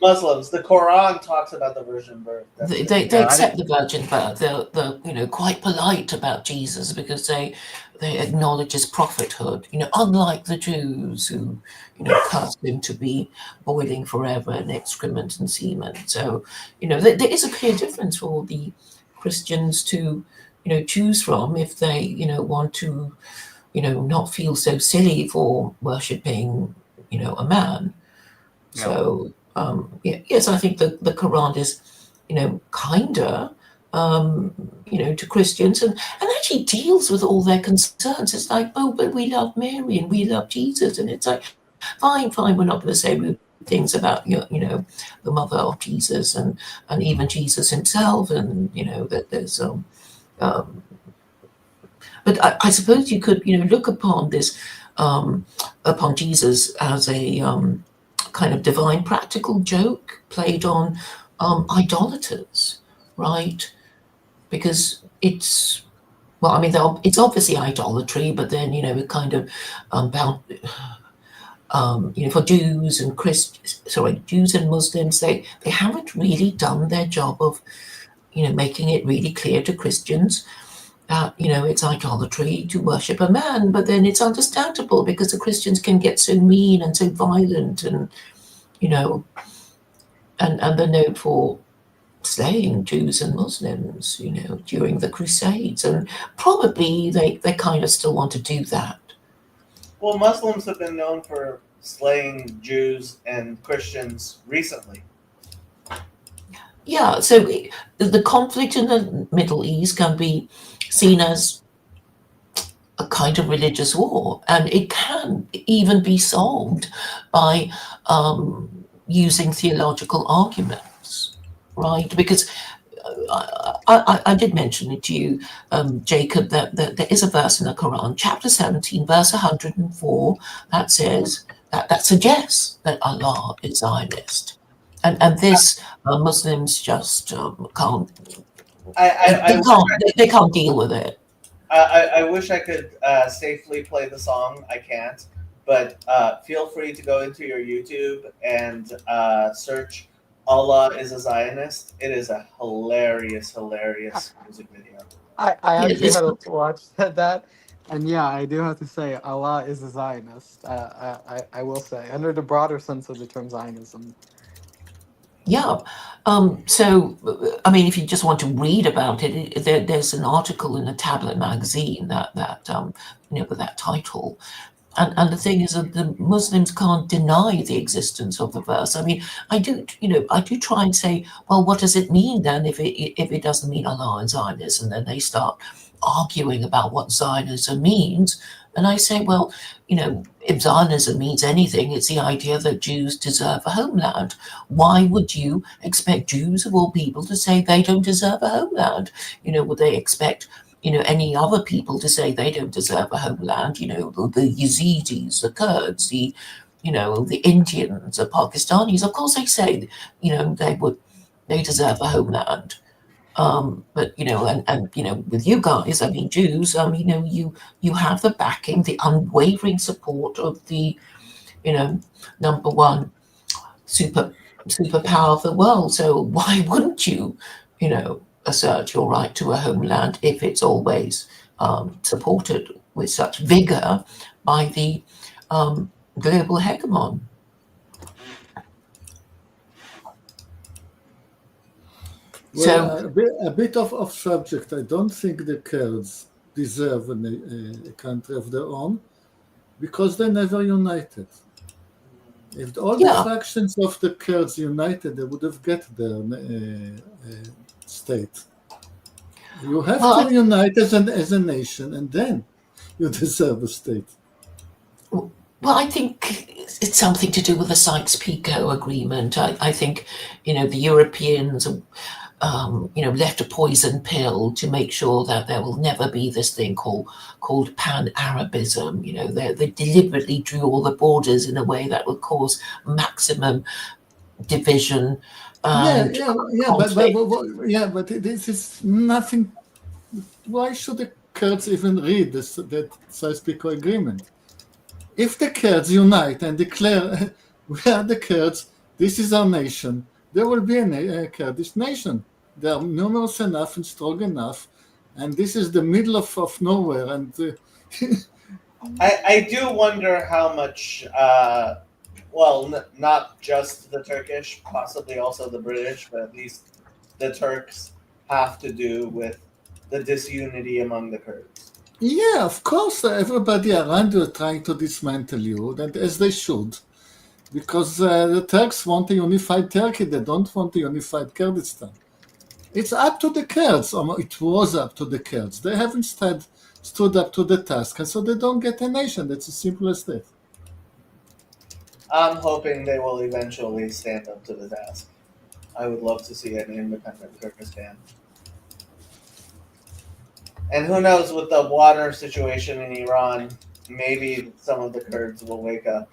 Muslims, the Quran talks about the virgin birth. They accept the virgin birth. They're you know, quite polite about Jesus because they acknowledge his prophethood. You know, unlike the Jews who, you know, cast him to be boiling forever in excrement and semen. So, you know, there is a clear difference for the Christians to, you know, choose from if they, you know, want to, you know, not feel so silly for worshipping, you know, a man. Yeah. So yes, I think the Quran is, you know, kinder, you know, to Christians and actually deals with all their concerns. It's like, oh, but we love Mary and we love Jesus, and it's like, fine, we're not going to say rude things about you know, the mother of Jesus and even Jesus himself, and you know that there's but I suppose you could, you know, look upon this upon Jesus as a kind of divine practical joke played on idolaters, right? Because it's, well, I mean, it's obviously idolatry, but then, you know, it kind of bound, you know, for Jews and Jews and Muslims, they haven't really done their job of, you know, making it really clear to Christians that, you know, it's idolatry to worship a man. But then it's understandable because the Christians can get so mean and so violent, and you know, and they're known for slaying Jews and Muslims, you know, during the Crusades, and probably they kind of still want to do that. Well, Muslims have been known for slaying Jews and Christians recently. Yeah, so the conflict in the Middle East can be seen as a kind of religious war, and it can even be solved by using theological arguments, right? Because I did mention it to you, Jacob, that there is a verse in the Quran, chapter 17, verse 104, that says that suggests that Allah is Zionist, and this Muslims just can't. They can't deal with it. I wish I could safely play the song. I can't, but feel free to go into your YouTube and search Allah is a Zionist. It is a hilarious music video. I actually had to watch that, and yeah, I do have to say Allah is a Zionist. I will say, under the broader sense of the term Zionism. Yeah. So, I mean, if you just want to read about it, there's an article in a tablet magazine that you know, with that title, and the thing is that the Muslims can't deny the existence of the verse. I mean, I do try and say, well, what does it mean then if it doesn't mean Allah and Zionism? And then they start arguing about what Zionism means. And I say, well, if Zionism means anything, it's the idea that Jews deserve a homeland. Why would you expect Jews of all people to say they don't deserve a homeland? Would they expect any other people to say they don't deserve a homeland? The Yazidis, the Kurds, the Indians, the Pakistanis. Of course, they say they deserve a homeland. But with you guys, I mean, Jews, you have the backing, the unwavering support of the number one superpower of the world. So why wouldn't you assert your right to a homeland if it's always supported with such vigor by the global hegemon? Well, a bit of subject. I don't think the Kurds deserve a country of their own because they never united. If all the factions of the Kurds united, they would have get their state. You have to unite as a nation, and then you deserve a state. Well, I think it's something to do with the Sykes-Picot Agreement. I think the Europeans left a poison pill to make sure that there will never be this thing called pan-Arabism. They deliberately drew all the borders in a way that would cause maximum division. But this is nothing. Why should the Kurds even read that Sykes-Picot Agreement? If the Kurds unite and declare we are the Kurds, this is our nation, there will be a Kurdish nation. They are numerous enough and strong enough, and this is the middle of nowhere. And I do wonder how much, not just the Turkish, possibly also the British, but at least the Turks have to do with the disunity among the Kurds. Yeah, of course, everybody around you are trying to dismantle you, and as they should, because the Turks want a unified Turkey. They don't want a unified Kurdistan. It's up to the Kurds. It was up to the Kurds. They haven't stood up to the task, and so they don't get a nation. That's as simple as that. I'm hoping they will eventually stand up to the task. I would love to see an independent Kurdistan. And who knows, with the water situation in Iran, maybe some of the Kurds will wake up.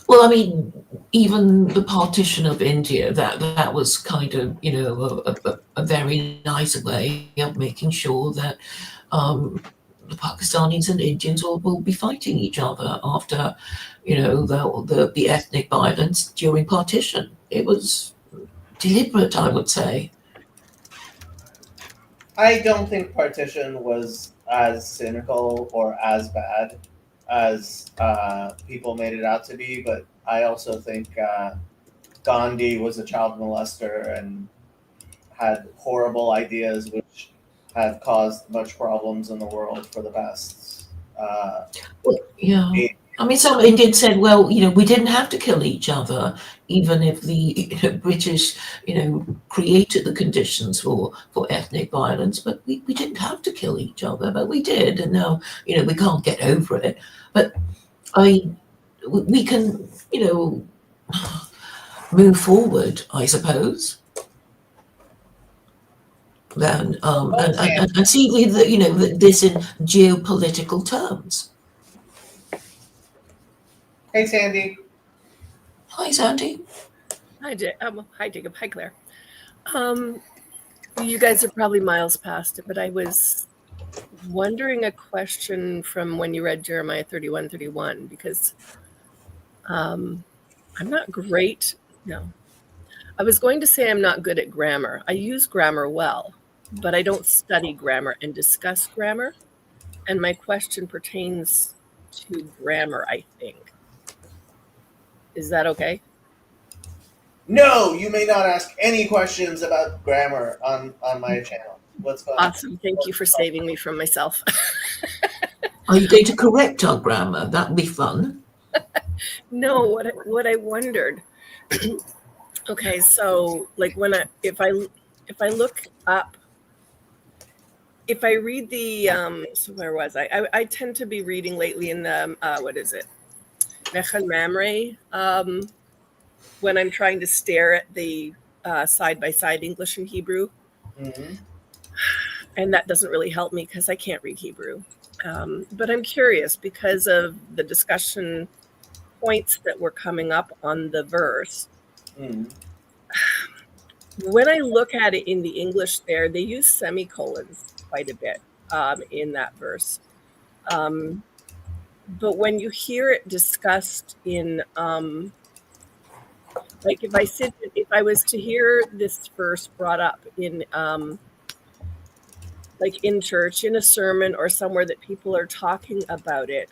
Well, I mean, even the partition of India, that was kind of, a very nice way of making sure that the Pakistanis and Indians will be fighting each other after, the ethnic violence during partition. It was deliberate, I would say. I don't think partition was as cynical or as bad as people made it out to be, but I also think Gandhi was a child molester and had horrible ideas which have caused much problems in the world for the past. I mean, some Indians said, well, we didn't have to kill each other, even if the British, created the conditions for ethnic violence, but we didn't have to kill each other, but we did, and now, we can't get over it. But we can, move forward, I suppose. And see this in geopolitical terms. Hey, Sandy. Hi, Sandy. Hi, hi, Jacob. Hi, Claire. You guys are probably miles past it, but I was wondering a question from when you read Jeremiah 31:31, because I'm not great. No, I was going to say I'm not good at grammar. I use grammar well, but I don't study grammar and discuss grammar. And my question pertains to grammar, I think. Is that okay? No, you may not ask any questions about grammar on my channel. What's going on? Awesome. Thank you for saving me from myself. Are you going to correct our grammar? That'd be fun. No, what I wondered. Okay, so like if I look up, if I read the so where was I tend to be reading lately in the what is it, Nechon Mamre, when I'm trying to stare at the side by side English and Hebrew, Mhm. and that doesn't really help me because I can't read Hebrew. But I'm curious because of the discussion points that were coming up on the verse. Mhm. When I look at it in the English there, they use semicolons quite a bit in that verse. But when you hear it discussed in, like if I was to hear this verse brought up in, like in church, in a sermon or somewhere that people are talking about it,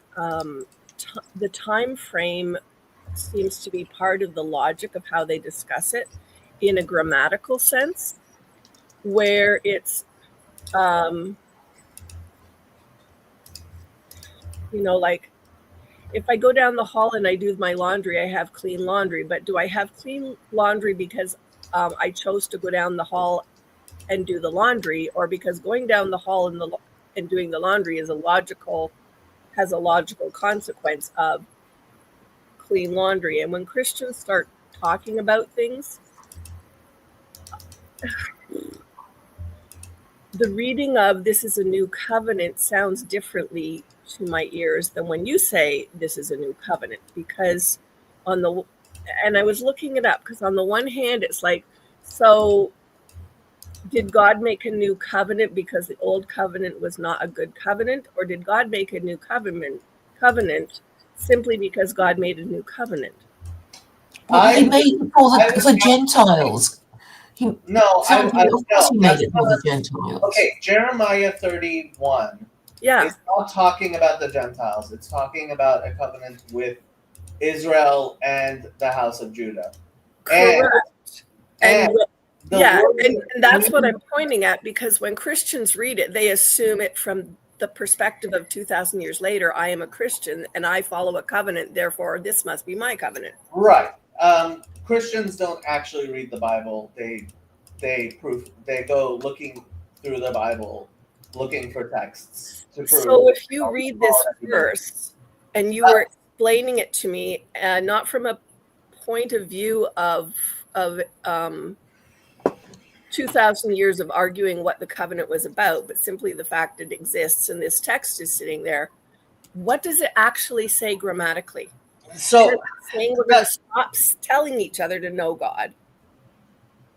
the time frame seems to be part of the logic of how they discuss it in a grammatical sense, where it's, like if I go down the hall and I do my laundry, I have clean laundry. But do I have clean laundry because I chose to go down the hall and do the laundry, or because going down the hall and doing the laundry has a logical consequence of clean laundry? And when Christians start talking about things, the reading of "this is a new covenant" sounds differently to my ears than when you say "this is a new covenant," because and I was looking it up, because on the one hand it's like, so did God make a new covenant because the old covenant was not a good covenant, or did God make a new covenant simply because God made a new covenant? Well, he made it for I would the Gentiles. No, Of course he made it for the that's Gentiles. okay. Jeremiah 31. Yeah, It's not talking about the Gentiles. It's talking about a covenant with Israel and the house of Judah. correct. And the yeah, word- and that's what I'm pointing at, because when Christians read it, they assume it from the perspective of 2,000 years later. I am a Christian and I follow a covenant, therefore this must be my covenant. Right. Christians don't actually read the Bible. They go looking through the Bible, looking for texts to prove. So if you read this verse and you were explaining it to me, not from a point of view of 2,000 years of arguing what the covenant was about, but simply the fact it exists and this text is sitting there, what does it actually say grammatically? So It's saying we're going to stop telling each other to know God.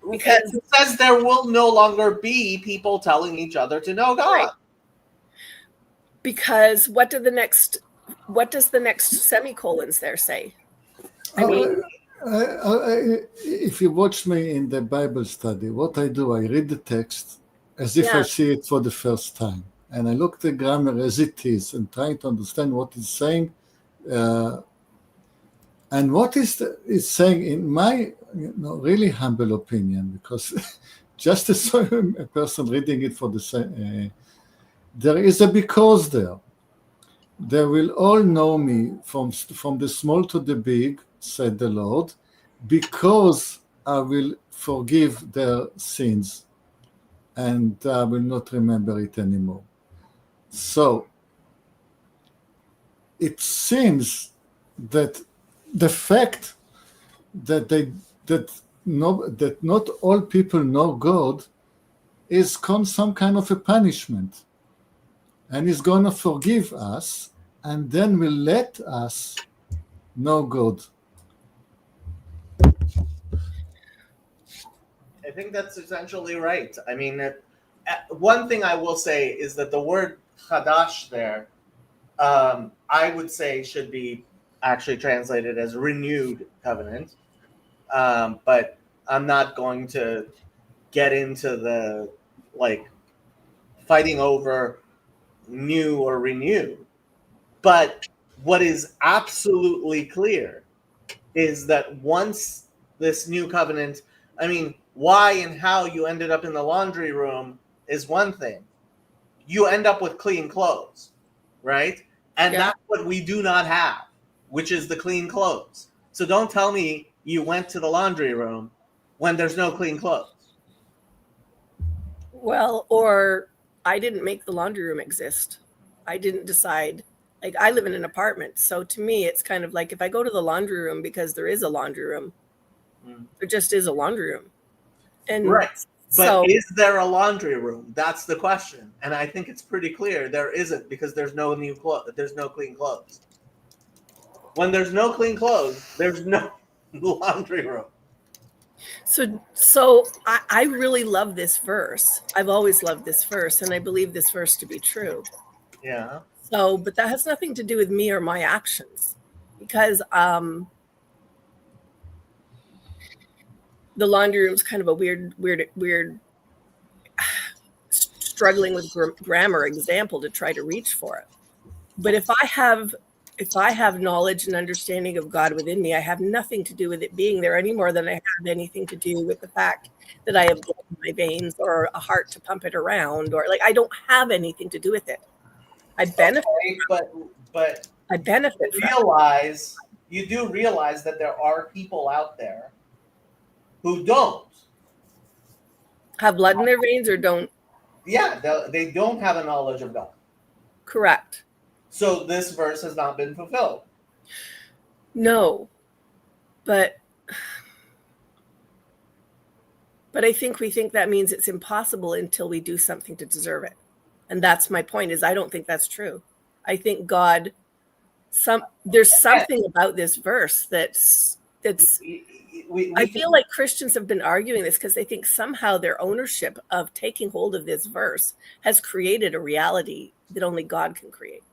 Because it says there will no longer be people telling each other to know God. Right. Because what does the next semicolons there say? I mean, if you watch me in the Bible study, what I do, I read the text as if I see it for the first time. And I look at the grammar as it is and try to understand what it's saying. And what it's saying, in my really humble opinion, because just as a person reading it for the same, there is a because there. They will all know me from the small to the big, said the Lord, because I will forgive their sins and I will not remember it anymore. So it seems that the fact that not all people know God is some kind of a punishment, and He's going to forgive us, and then will let us know God. I think that's essentially right. I mean, one thing I will say is that the word chadash there, I would say should be actually translated as renewed covenant. But I'm not going to get into the fighting over new or renew. But what is absolutely clear is that once this new covenant, I mean, why and how you ended up in the laundry room is one thing. You end up with clean clothes, right? And Yeah. that's what we do not have, which is the clean clothes. So don't tell me you went to the laundry room when there's no clean clothes. Well, or I didn't make the laundry room exist. I didn't decide. Like, I live in an apartment, so to me, it's kind of like if I go to the laundry room because there is a laundry room, there just is a laundry room. And Right. But so, is there a laundry room? That's the question. And I think it's pretty clear there isn't, because there's no there's no clean clothes. When there's no clean clothes, there's no laundry room. so I really love this verse. I've always loved this verse, and I believe this verse to be true. Yeah. So, but that has nothing to do with me or my actions, because the laundry room is kind of a weird struggling with grammar example to try to reach for it. But if I have knowledge and understanding of God within me, I have nothing to do with it being there any more than I have anything to do with the fact that I have blood in my veins or a heart to pump it around, or like I don't have anything to do with it. I benefit. Okay, but I benefit from it. you do realize that there are people out there who don't. Have blood in their veins or don't. Yeah, they don't have a knowledge of God. Correct. So this verse has not been fulfilled. No, but I think we think that means it's impossible until we do something to deserve it. And that's my point, is I don't think that's true. I think God, there's something about this verse that's I feel like Christians have been arguing this because they think somehow their ownership of taking hold of this verse has created a reality that only God can create.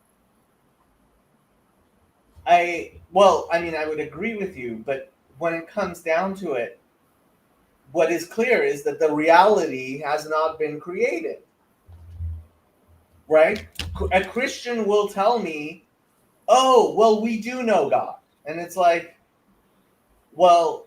I would agree with you, but when it comes down to it, what is clear is that the reality has not been created. Right? A Christian will tell me, oh, well, we do know God. And it's like, well,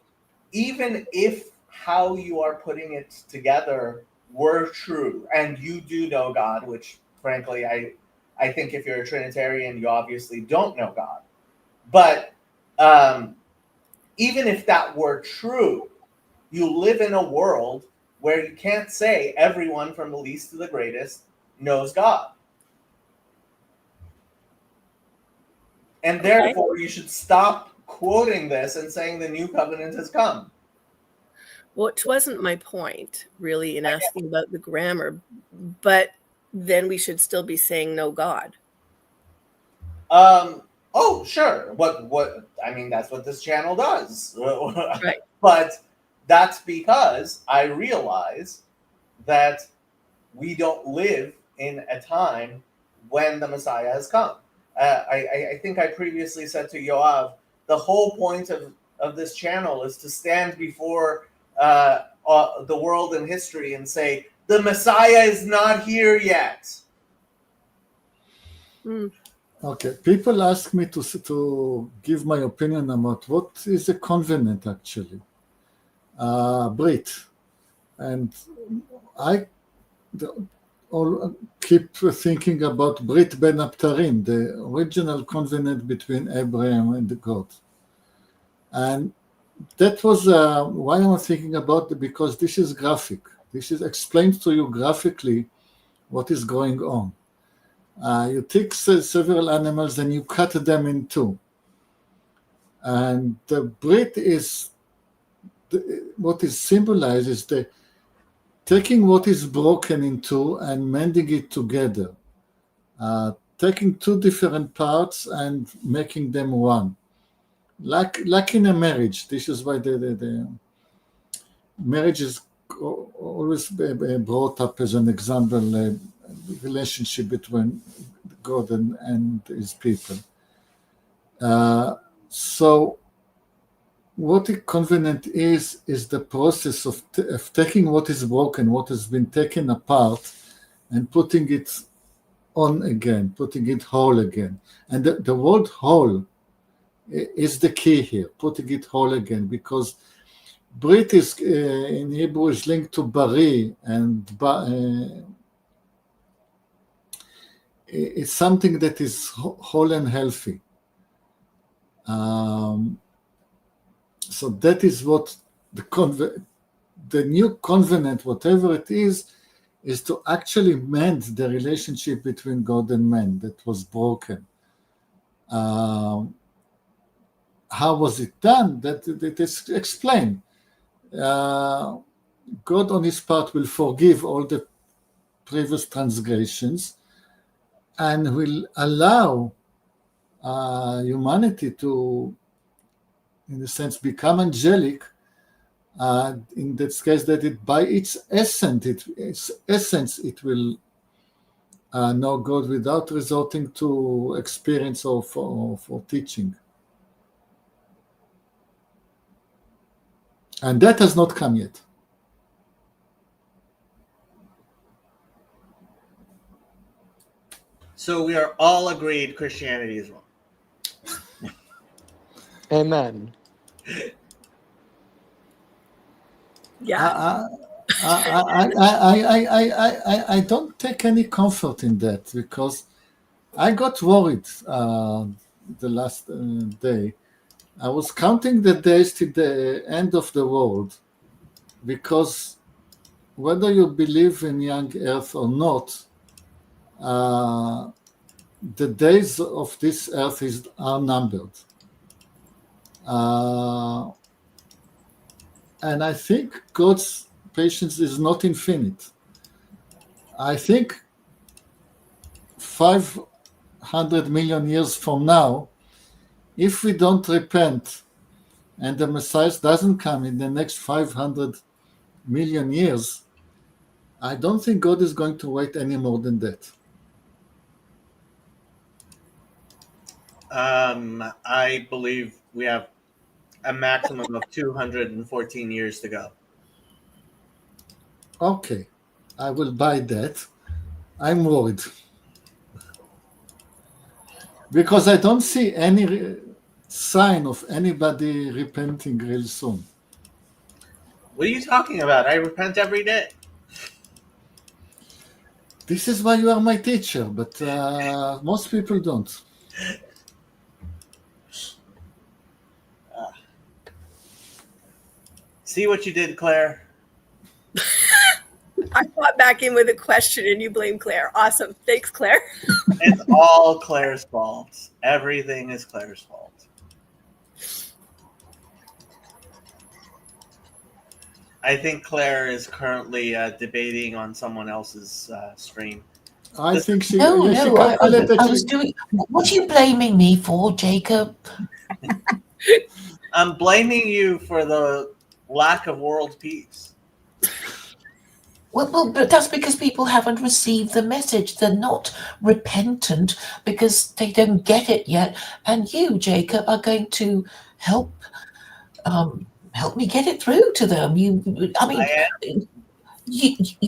even if how you are putting it together were true, and you do know God, which frankly, I think if you're a Trinitarian, you obviously don't know God. But even if that were true, you live in a world where you can't say everyone from the least to the greatest knows God. And therefore, you should stop quoting this and saying the new covenant has come. Which wasn't my point, really, in asking about the grammar, but then we should still be saying no God. Oh, sure. What? I mean, that's what this channel does. Right. But that's because I realize that we don't live in a time when the Messiah has come. I think I previously said to Yoav, the whole point of this channel is to stand before the world and history and say, the Messiah is not here yet. Okay, people ask me to give my opinion about what is a covenant actually, Brit, and I keep thinking about Brit Ben Abtarim, the original covenant between Abraham and God, and that was why I'm thinking about it, because this is graphic. This is explained to you graphically what is going on. You take several animals and you cut them in two. And the Brit is, what is symbolized is the taking what is broken in two and mending it together. Taking two different parts and making them one. Like in a marriage. This is why the marriage is always brought up as an example, relationship between God and his people. So what a covenant is the process of taking what is broken, what has been taken apart, and putting it on again, putting it whole again. And the word whole is the key here, putting it whole again, because Brit is in Hebrew is linked to Bari, and it's something that is whole and healthy. So that is what the new covenant, whatever it is to actually mend the relationship between God and man that was broken. How was it done? That it is explained. God on his part will forgive all the previous transgressions and will allow humanity to, in a sense, become angelic. In that case, that it by its essence, it will know God without resorting to experience or for teaching. And that has not come yet. So we are all agreed Christianity is wrong. Amen. Yeah. I don't take any comfort in that, because I got worried the last day. I was counting the days to the end of the world, because whether you believe in young earth or not, the days of this earth are numbered. And I think God's patience is not infinite. I think 500 million years from now, if we don't repent and the Messiah doesn't come in the next 500 million years, I don't think God is going to wait any more than that. I believe we have a maximum of 214 years to go. Okay, I will buy that. I'm worried, because I don't see any sign of anybody repenting real soon. What are you talking about? I repent every day. This is why you are my teacher, but most people don't. See what you did, Claire? I fought back in with a question and you blame Claire. Awesome. Thanks, Claire. It's all Claire's fault. Everything is Claire's fault. I think Claire is currently debating on someone else's stream. I think she. No, yes, she no, I calculated that was she- doing. What are you blaming me for, Jacob? I'm blaming you for the lack of world peace. Well, but that's because people haven't received the message. They're not repentant because they don't get it yet. And you, Jacob, are going to help me get it through to them. You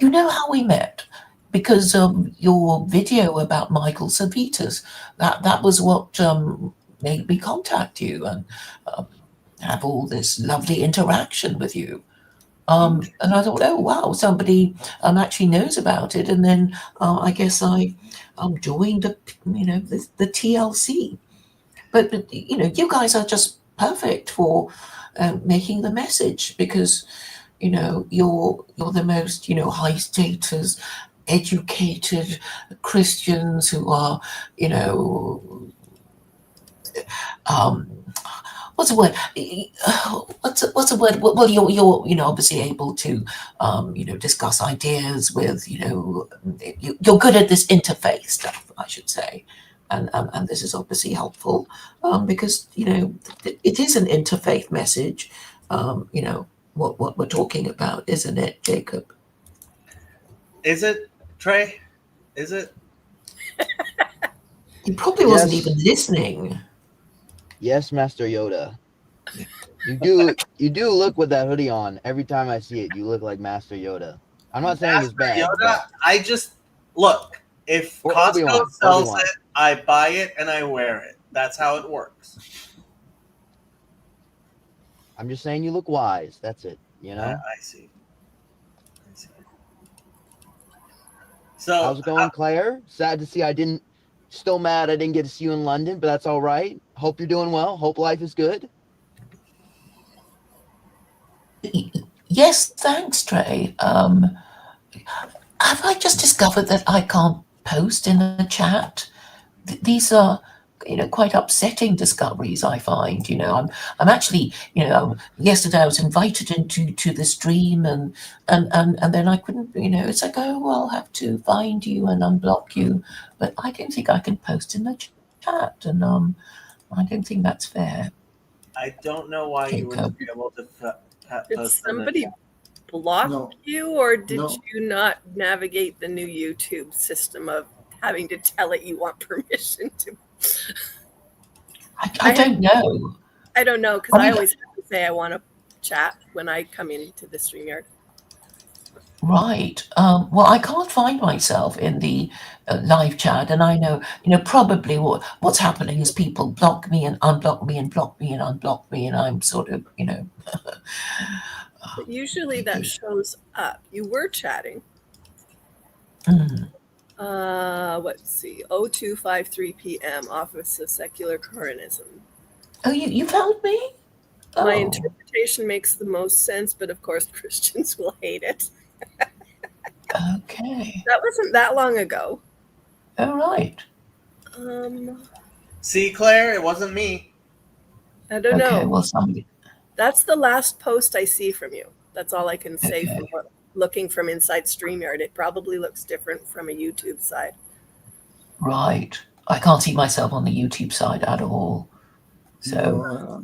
know how we met, because your video about Michael Servetus. That was what made me contact you and have all this lovely interaction with you. And I thought, oh wow, somebody actually knows about it. And then I guess I joined the TLC. But you guys are just perfect for making the message, because you're the most high status, educated Christians who are what's the word? What's the word? Well, you're obviously able to discuss ideas with you're good at this interfaith stuff, I should say, and this is obviously helpful because it is an interfaith message. What we're talking about, isn't it, Jacob? Is it, Trey? Is it? He probably wasn't Yes. even listening. Yes, Master Yoda. You do look with that hoodie on. Every time I see it, you look like Master Yoda. I'm not saying it's bad. Yoda, I just look. If Or Costco Obi-Wan, sells Obi-Wan. it, I buy it and I wear it. That's how it works. I'm just saying you look wise. That's it. I see. So How's it going, Claire? Sad to see I didn't Still mad I didn't get to see you in London, but that's all right. Hope you're doing well. Hope life is good. Yes, thanks, Trey. Have I just discovered that I can't post in the chat? These are, quite upsetting discoveries. I find, I'm actually, yesterday I was invited into the stream, and then I couldn't, it's like, oh well, I'll have to find you and unblock you, but I don't think I can post in the chat, and I don't think that's fair. I don't know why you wouldn't be able to Did post in the somebody chat. block No. you, or did No. you not navigate the new YouTube system of having to tell it you want permission to? I don't know. I don't know, because I always have to say I want to chat when I come into the StreamYard. Right. Well, I can't find myself in the live chat, and I know, probably what's happening is people block me and unblock me and block me and unblock me, and I'm sort of, But usually that shows up. You were chatting. mm. Let's see. 0253 p.m. Office of Secular Coronism. Oh, you found me? Oh. My interpretation makes the most sense, but of course Christians will hate it. Okay. That wasn't that long ago. All right. See, Claire, it wasn't me. I don't Okay. know. Well, somebody. That's the last post I see from you. That's all I can say Okay. from looking from inside StreamYard. It probably looks different from a YouTube side. Right. I can't see myself on the YouTube side at all. So. No,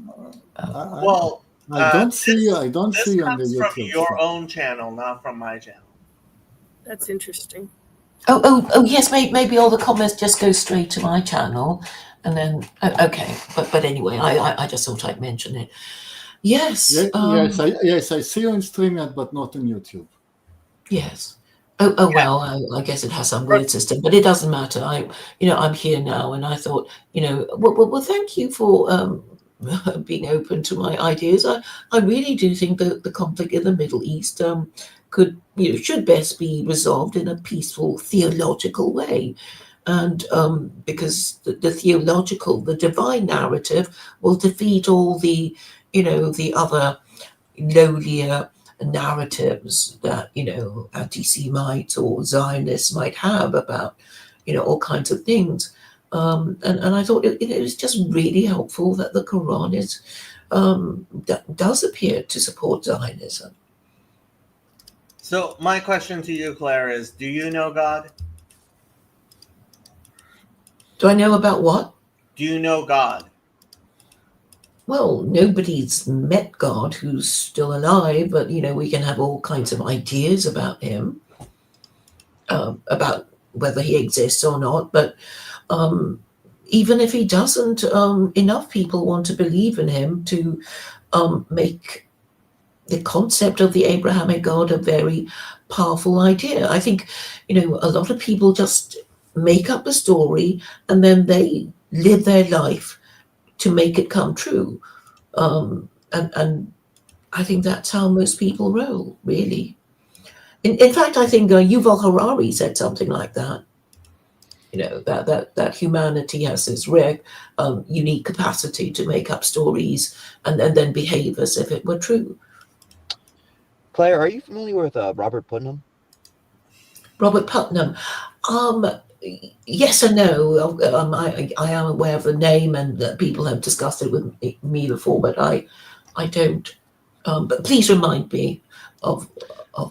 Well, I don't see you. I don't this see you on the comes from YouTube. your own channel, not from my channel. That's interesting. Oh, yes. Maybe all the comments just go straight to my channel, and then okay. But anyway, I just thought I'd mention it. Yes. Yes, I see you on StreamYard, but not on YouTube. Yes. Oh well, I guess it has some weird system, but it doesn't matter. I'm here now, and I thought, well, thank you for being open to my ideas. I really do think that the conflict in the Middle East should best be resolved in a peaceful theological way, and because the theological, the divine narrative will defeat all the the other lowlier narratives that anti-Semites or Zionists might have about all kinds of things, and I thought it was just really helpful that the Quran is does appear to support Zionism. So my question to you, Claire, is: do you know God? Do I know about what? Do you know God? Well, nobody's met God who's still alive, but we can have all kinds of ideas about him, about whether he exists or not. But even if he doesn't, enough people want to believe in him to make the concept of the Abrahamic God a very powerful idea. I think, a lot of people just make up a story and then they live their life to make it come true. And I think that's how most people roll, really. In fact, I think Yuval Harari said something like that. That humanity has this rare, unique capacity to make up stories and then behave as if it were true. Claire, are you familiar with Robert Putnam? Robert Putnam. Yes and no. I am aware of the name, and people have discussed it with me before, but I don't. But please remind me of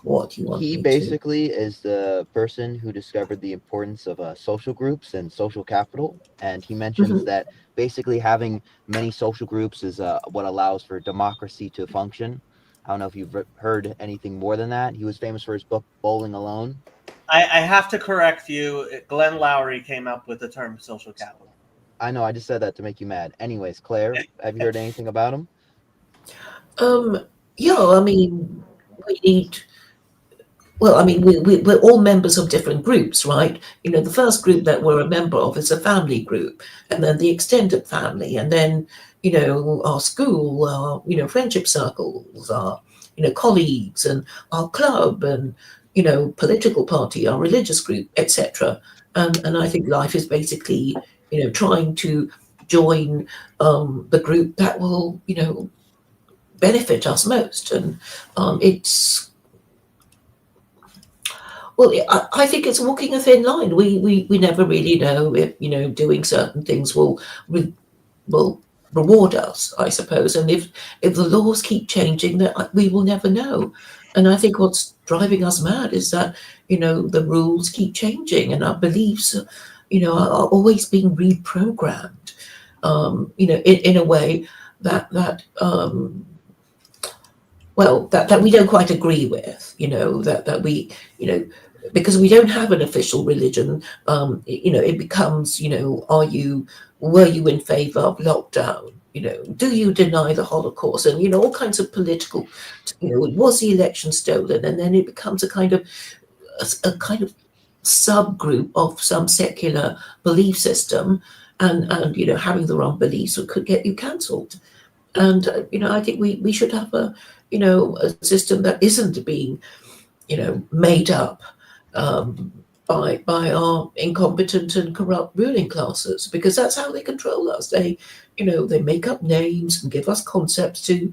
what you want. He basically is the person who discovered the importance of social groups and social capital, and he mentions that basically having many social groups is what allows for democracy to function. I don't know if you've heard anything more than that. He was famous for his book Bowling Alone. I have to correct you. Glenn Lowry came up with the term social capital. I know, I just said that to make you mad. Anyways, Claire, have you heard anything about him? Yeah, I mean, we need. Well, I mean, we're all members of different groups, right? The first group that we're a member of is a family group, and then the extended family, and then our school, our friendship circles, our colleagues, and our club, and political party, our religious group, etc. And I think life is basically, trying to join the group that will, benefit us most. And it's, well, I think it's walking a thin line. We never really know if, doing certain things will reward us, I suppose. And if the laws keep changing, that we will never know. And I think what's driving us mad is that, the rules keep changing and our beliefs, are always being reprogrammed, in a way that that we don't quite agree with, that we, because we don't have an official religion, it becomes, were you in favor of lockdown? Do you deny the Holocaust? And, all kinds of political, was the election stolen? And then it becomes a kind of subgroup of some secular belief system. And having the wrong beliefs could get you cancelled. And, I think we should have a system that isn't being, made up by our incompetent and corrupt ruling classes, because that's how they control us. They make up names and give us concepts to,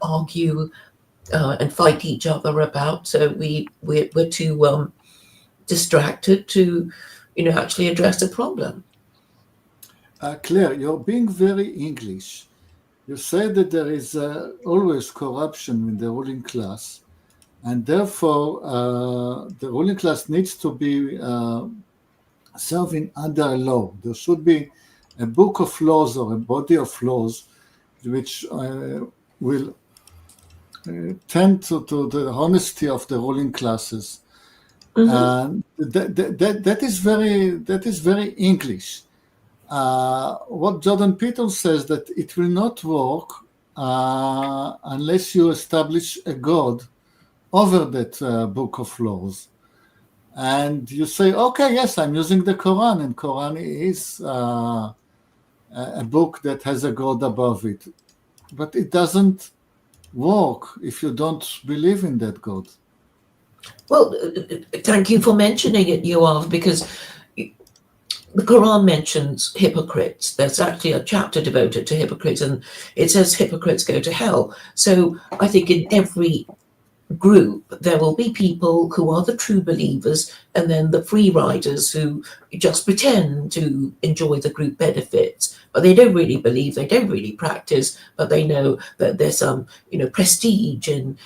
argue and fight each other about. So we're too distracted to, actually address the problem. Claire, you're being very English. You say that there is always corruption in the ruling class, and therefore the ruling class needs to be serving under a law. There should be a book of laws or a body of laws which will tend to the honesty of the ruling classes. And that is very English. What Jordan Peterson says, that it will not work unless you establish a God over that book of laws. And you say, okay, yes, I'm using the Quran, and Quran is a book that has a God above it. But it doesn't work if you don't believe in that God. Well, thank you for mentioning it, Yoav, because the Quran mentions hypocrites. There's actually a chapter devoted to hypocrites, and it says hypocrites go to hell. So I think in every group there will be people who are the true believers, and then the free riders who just pretend to enjoy the group benefits, but they don't really believe, they don't really practice, but they know that there's some prestige in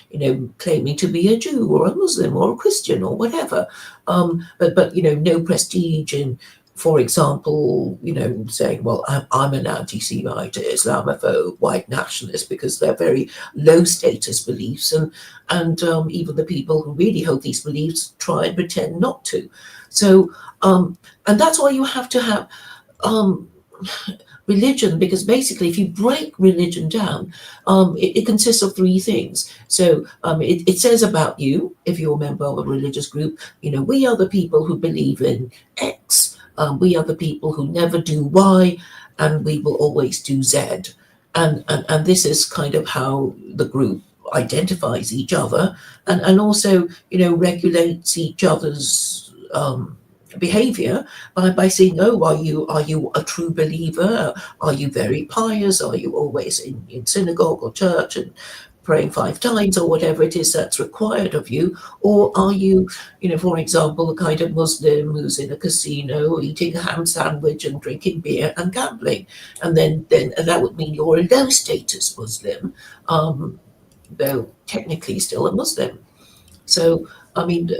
claiming to be a Jew or a Muslim or a Christian or whatever, but no prestige in, for example, saying, well, I'm an anti-Semite, Islamophobe, white nationalist, because they're very low status beliefs, and even the people who really hold these beliefs try and pretend not to. So, and that's why you have to have religion, because basically if you break religion down, it consists of three things. So it says about you, if you're a member of a religious group, we are the people who believe in X. We are the people who never do Y, and we will always do Z. And this is kind of how the group identifies each other, and also, regulates each other's behavior by saying, oh, are you a true believer? Are you very pious? Are you always in synagogue or church and praying 5 times or whatever it is that's required of you? Or are you, for example, the kind of Muslim who's in a casino eating a ham sandwich and drinking beer and gambling? And then that would mean you're a low status Muslim, though technically still a Muslim. So, I mean,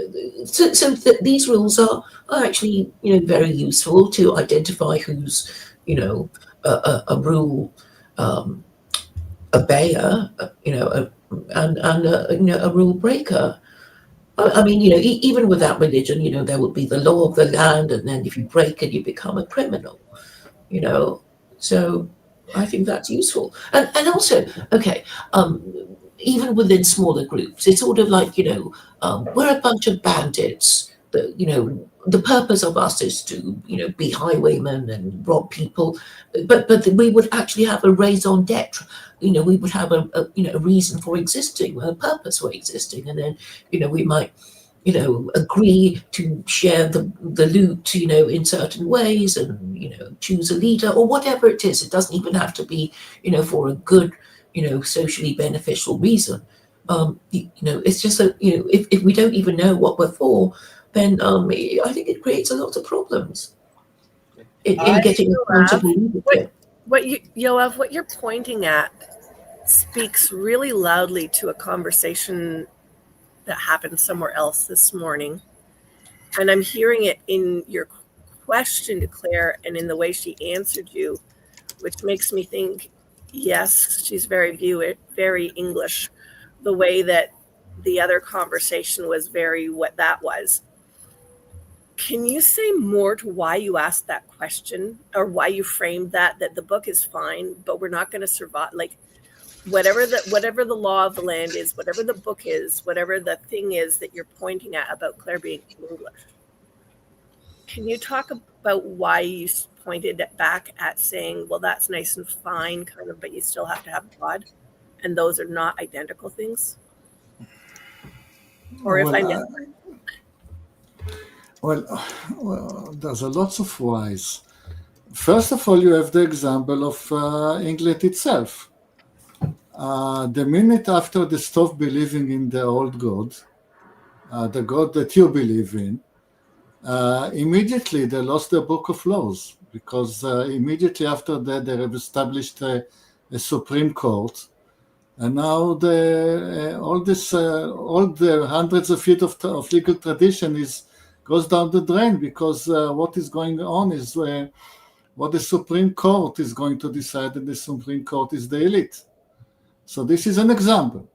these rules are actually, very useful to identify who's, a rule obeyer, and a rule breaker. I mean, even without religion, there would be the law of the land, and then if you break it, you become a criminal. So I think that's useful, and also, okay, even within smaller groups, it's sort of like, we're a bunch of bandits. The purpose of us is to, be highwaymen and rob people, but we would actually have a raison d'etre. We would have a reason for existing, a purpose for existing, and then, we might, agree to share the loot, in certain ways, and choose a leader or whatever it is. It doesn't even have to be, for a good, socially beneficial reason. It's just that if we don't even know what we're for, then I think it creates a lot of problems in getting accountable leadership. Yoav, what you're pointing at speaks really loudly to a conversation that happened somewhere else this morning. And I'm hearing it in your question to Claire and in the way she answered you, which makes me think, yes, she's very English. The way that the other conversation was very what that was. Can you say more to why you asked that question, or why you framed that the book is fine, but we're not going to survive? Like, whatever the law of the land is, whatever the book is, whatever the thing is that you're pointing at about Claire being English. Can you talk about why you pointed it back at saying, well, that's nice and fine, kind of, but you still have to have God, and those are not identical things? Or if I missed it. Well, there's a lots of whys. First of all, you have the example of England itself. The minute after they stopped believing in the old God, the God that you believe in, immediately they lost their book of laws, because immediately after that they have established a Supreme Court, and now all the hundreds of feet of legal tradition goes down the drain, because what is going on is what the Supreme Court is going to decide, and the Supreme Court is the elite. So this is an example.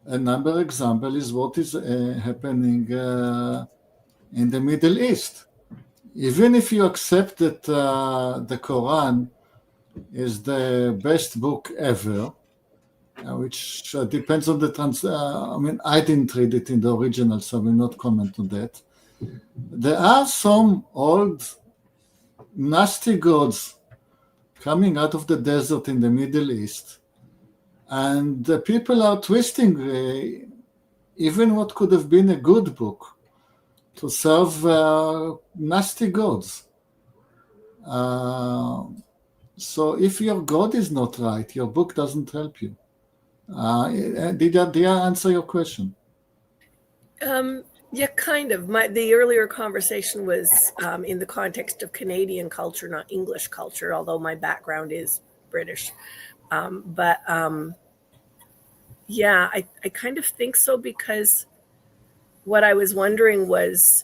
Another example is what is happening in the Middle East. Even if you accept that the Quran is the best book ever, which depends on the I didn't read it in the original, so I will not comment on that. There are some old nasty gods coming out of the desert in the Middle East, and the people are twisting even what could have been a good book to serve nasty gods. So if your God is not right, your book doesn't help you. Did I answer your question? Yeah, kind of. The earlier conversation was in the context of Canadian culture, not English culture, although my background is British. Yeah, I kind of think so, because what I was wondering was,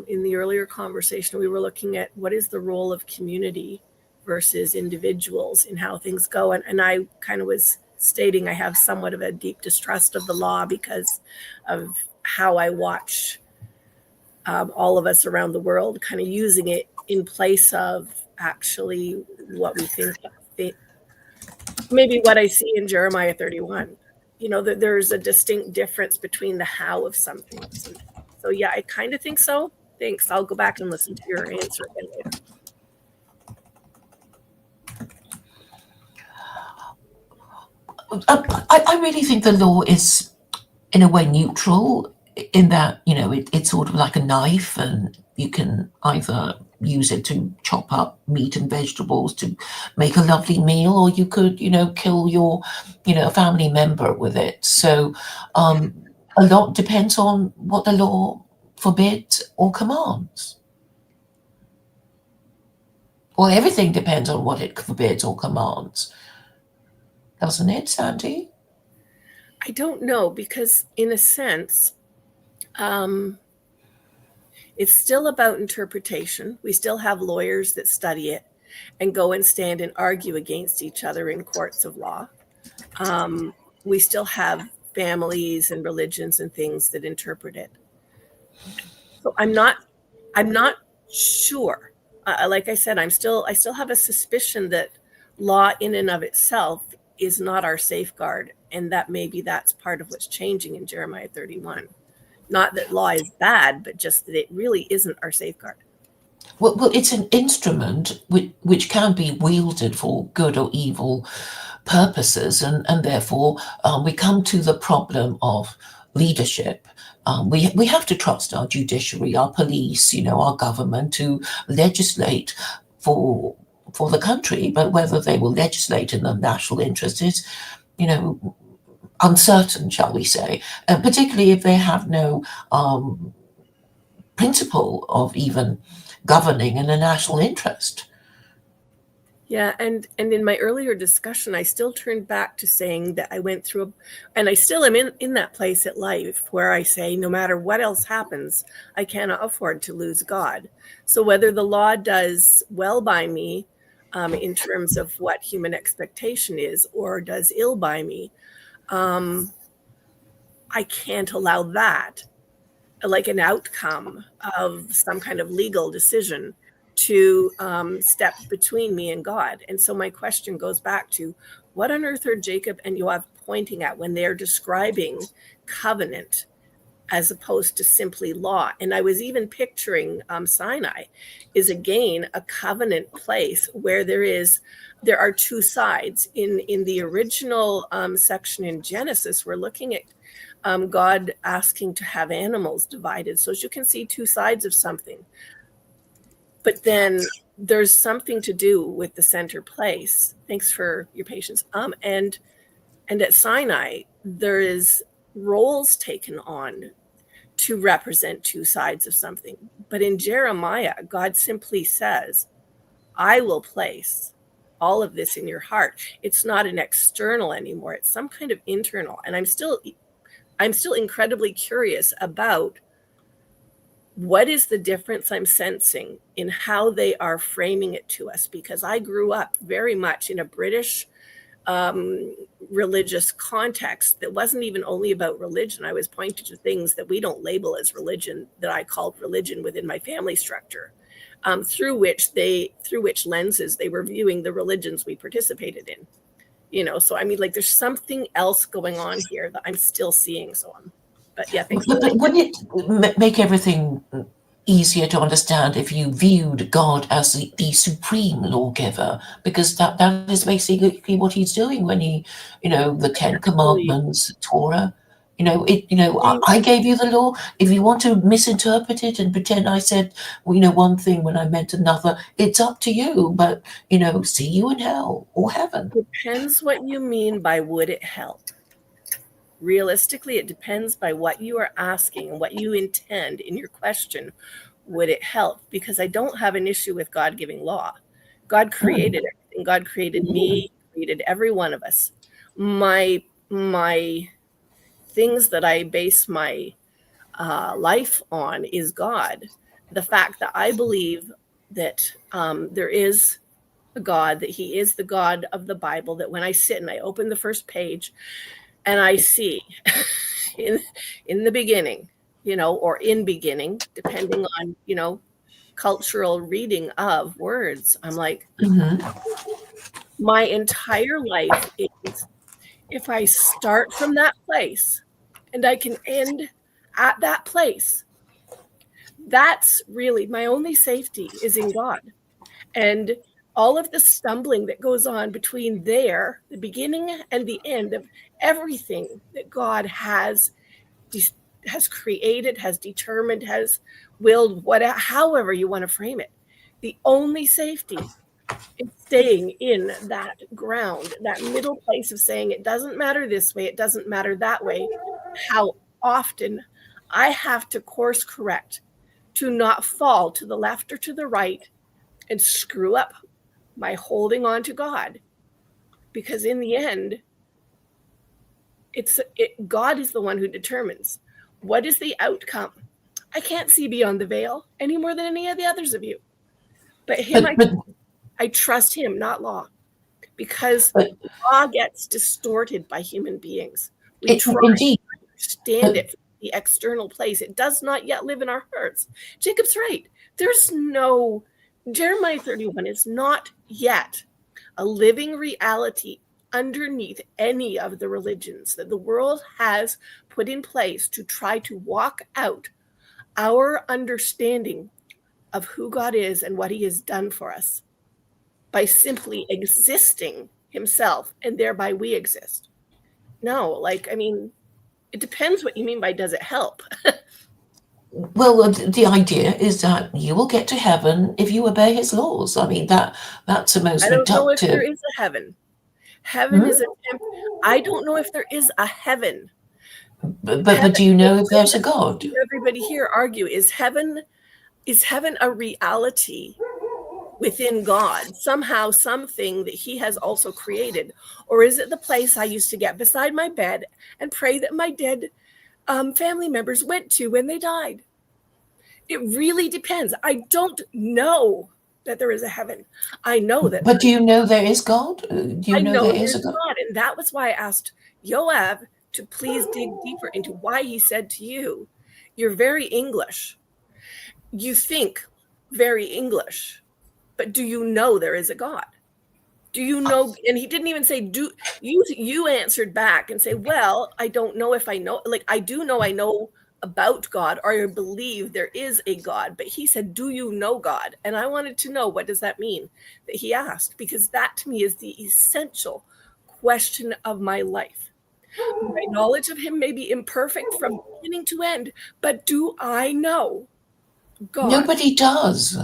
in the earlier conversation, we were looking at what is the role of community versus individuals in how things go. And I kind of was stating I have somewhat of a deep distrust of the law because of how I watch all of us around the world kind of using it in place of actually what we think, maybe what I see in Jeremiah 31. That there's a distinct difference between the how of something. So yeah, I kind of think so. Thanks. I'll go back and listen to your answer again later. I really think the law is, in a way, neutral, in that, it's sort of like a knife, and you can either use it to chop up meat and vegetables to make a lovely meal, or you could, kill your, family member with it. So a lot depends on what the law forbids or commands. Well, everything depends on what it forbids or commands. Doesn't it, Sandy? I don't know, because in a sense, it's still about interpretation. We still have lawyers that study it and go and stand and argue against each other in courts of law. We still have families and religions and things that interpret it. So I'm not sure. Like I said, I still have a suspicion that law in and of itself is not our safeguard, and that maybe that's part of what's changing in Jeremiah 31. Not that law is bad, but just that it really isn't our safeguard. Well, it's an instrument which can be wielded for good or evil purposes, and therefore we come to the problem of leadership. We have to trust our judiciary, our police, our government to legislate for the country, but whether they will legislate in the national interest is, uncertain, shall we say, particularly if they have no principle of even governing in a national interest. Yeah, and in my earlier discussion, I still turned back to saying that I went through, and I still am in that place at life where I say, no matter what else happens, I cannot afford to lose God. So whether the law does well by me in terms of what human expectation is, or does ill by me, I can't allow that, like an outcome of some kind of legal decision, to step between me and God. And so my question goes back to, what on earth are Jacob and Yoav pointing at when they're describing covenant as opposed to simply law? And I was even picturing Sinai is again a covenant place where there are two sides. In the original section in Genesis, we're looking at God asking to have animals divided. So as you can see, two sides of something. But then there's something to do with the center place. Thanks for your patience. And at Sinai, there is roles taken on to represent two sides of something. But in Jeremiah, God simply says, I will place all of this in your heart. It's not an external anymore. It's some kind of internal. And I'm still incredibly curious about what is the difference I'm sensing in how they are framing it to us, because I grew up very much in a British religious context that wasn't even only about religion. I was pointed to things that we don't label as religion, that I called religion within my family structure, through which lenses they were viewing the religions we participated in. So I mean, like, there's something else going on here that I'm still seeing. But yeah, thanks. But wouldn't it make everything easier to understand if you viewed God as the supreme lawgiver? Because that is basically what he's doing when he, the Ten Commandments, Torah. I gave you the law. If you want to misinterpret it and pretend I said, one thing when I meant another, it's up to you. But, see you in hell or heaven. Depends what you mean by would it help. Realistically, it depends by what you are asking and what you intend in your question. Would it help? Because I don't have an issue with God giving law. God created everything. God created me, created every one of us. My things that I base my life on is God. The fact that I believe that there is a God, that he is the God of the Bible, that when I sit and I open the first page, and I see in the beginning, or in beginning, depending on, cultural reading of words, I'm like, my entire life is, if I start from that place and I can end at that place, that's really my only safety is in God. And all of the stumbling that goes on between the beginning and the end of everything that God has created, has determined, has willed, however you want to frame it, the only safety is staying in that ground, that middle place of saying, it doesn't matter this way, it doesn't matter that way. How often I have to course correct to not fall to the left or to the right and screw up my holding on to God, because in the end, God is the one who determines what is the outcome. I can't see beyond the veil any more than any of the others of you, but him, I trust him, not law, because law gets distorted by human beings. We try to understand it from the external place. It does not yet live in our hearts. Jacob's right. Jeremiah 31 is not yet a living reality underneath any of the religions that the world has put in place to try to walk out our understanding of who God is and what he has done for us by simply existing himself, and thereby we exist. No, It depends what you mean by does it help. Well, the idea is that you will get to heaven if you obey his laws. I mean, that's the most I don't know if there reductive. is a heaven. Heaven Hmm? is a temp. I don't know if there is a heaven. But do you know if there's a God? Everybody here argue, is heaven a reality within God, somehow something that he has also created, or is it the place I used to get beside my bed and pray that my dead family members went to when they died? It really depends. I don't know that there is a heaven. I know that But do you know there is God? Do you I know know there is there's a God? God, and that was why I asked Yoav to please dig deeper into why he said to you, you're very English. You think very English, but do you know there is a God? Do you know? And he didn't even say, do you answered back and say, well, I don't know if I know, like I do know I know about God, or I believe there is a God. But he said, do you know God? And I wanted to know, what does that mean that he asked? Because that to me is the essential question of my life. My knowledge of him may be imperfect from beginning to end, but do I know God? Nobody does.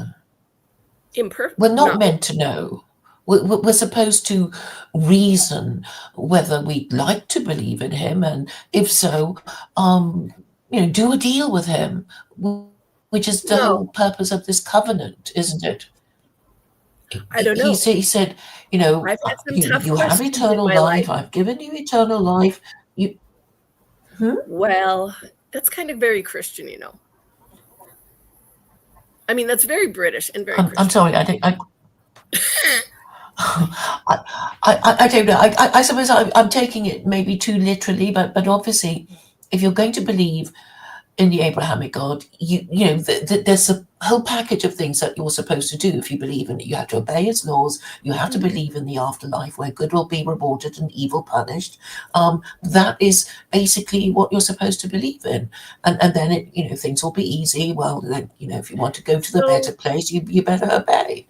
Imperfect. We're not meant to know. We're supposed to reason whether we'd like to believe in him, and if so, do a deal with him, which is the whole purpose of this covenant, isn't it? I don't know. He said, I've had some tough you have questions in eternal my life. life. I've given you eternal life. Well, that's kind of very Christian, I mean, that's very British and very Christian. I'm sorry, I don't know. I suppose I'm taking it maybe too literally, but obviously, if you're going to believe in the Abrahamic God, there's a whole package of things that you're supposed to do if you believe in it. You have to obey his laws. You have to believe in the afterlife where good will be rewarded and evil punished. That is basically what you're supposed to believe in, and then things will be easy. Well, then if you want to go to the better place, you better obey.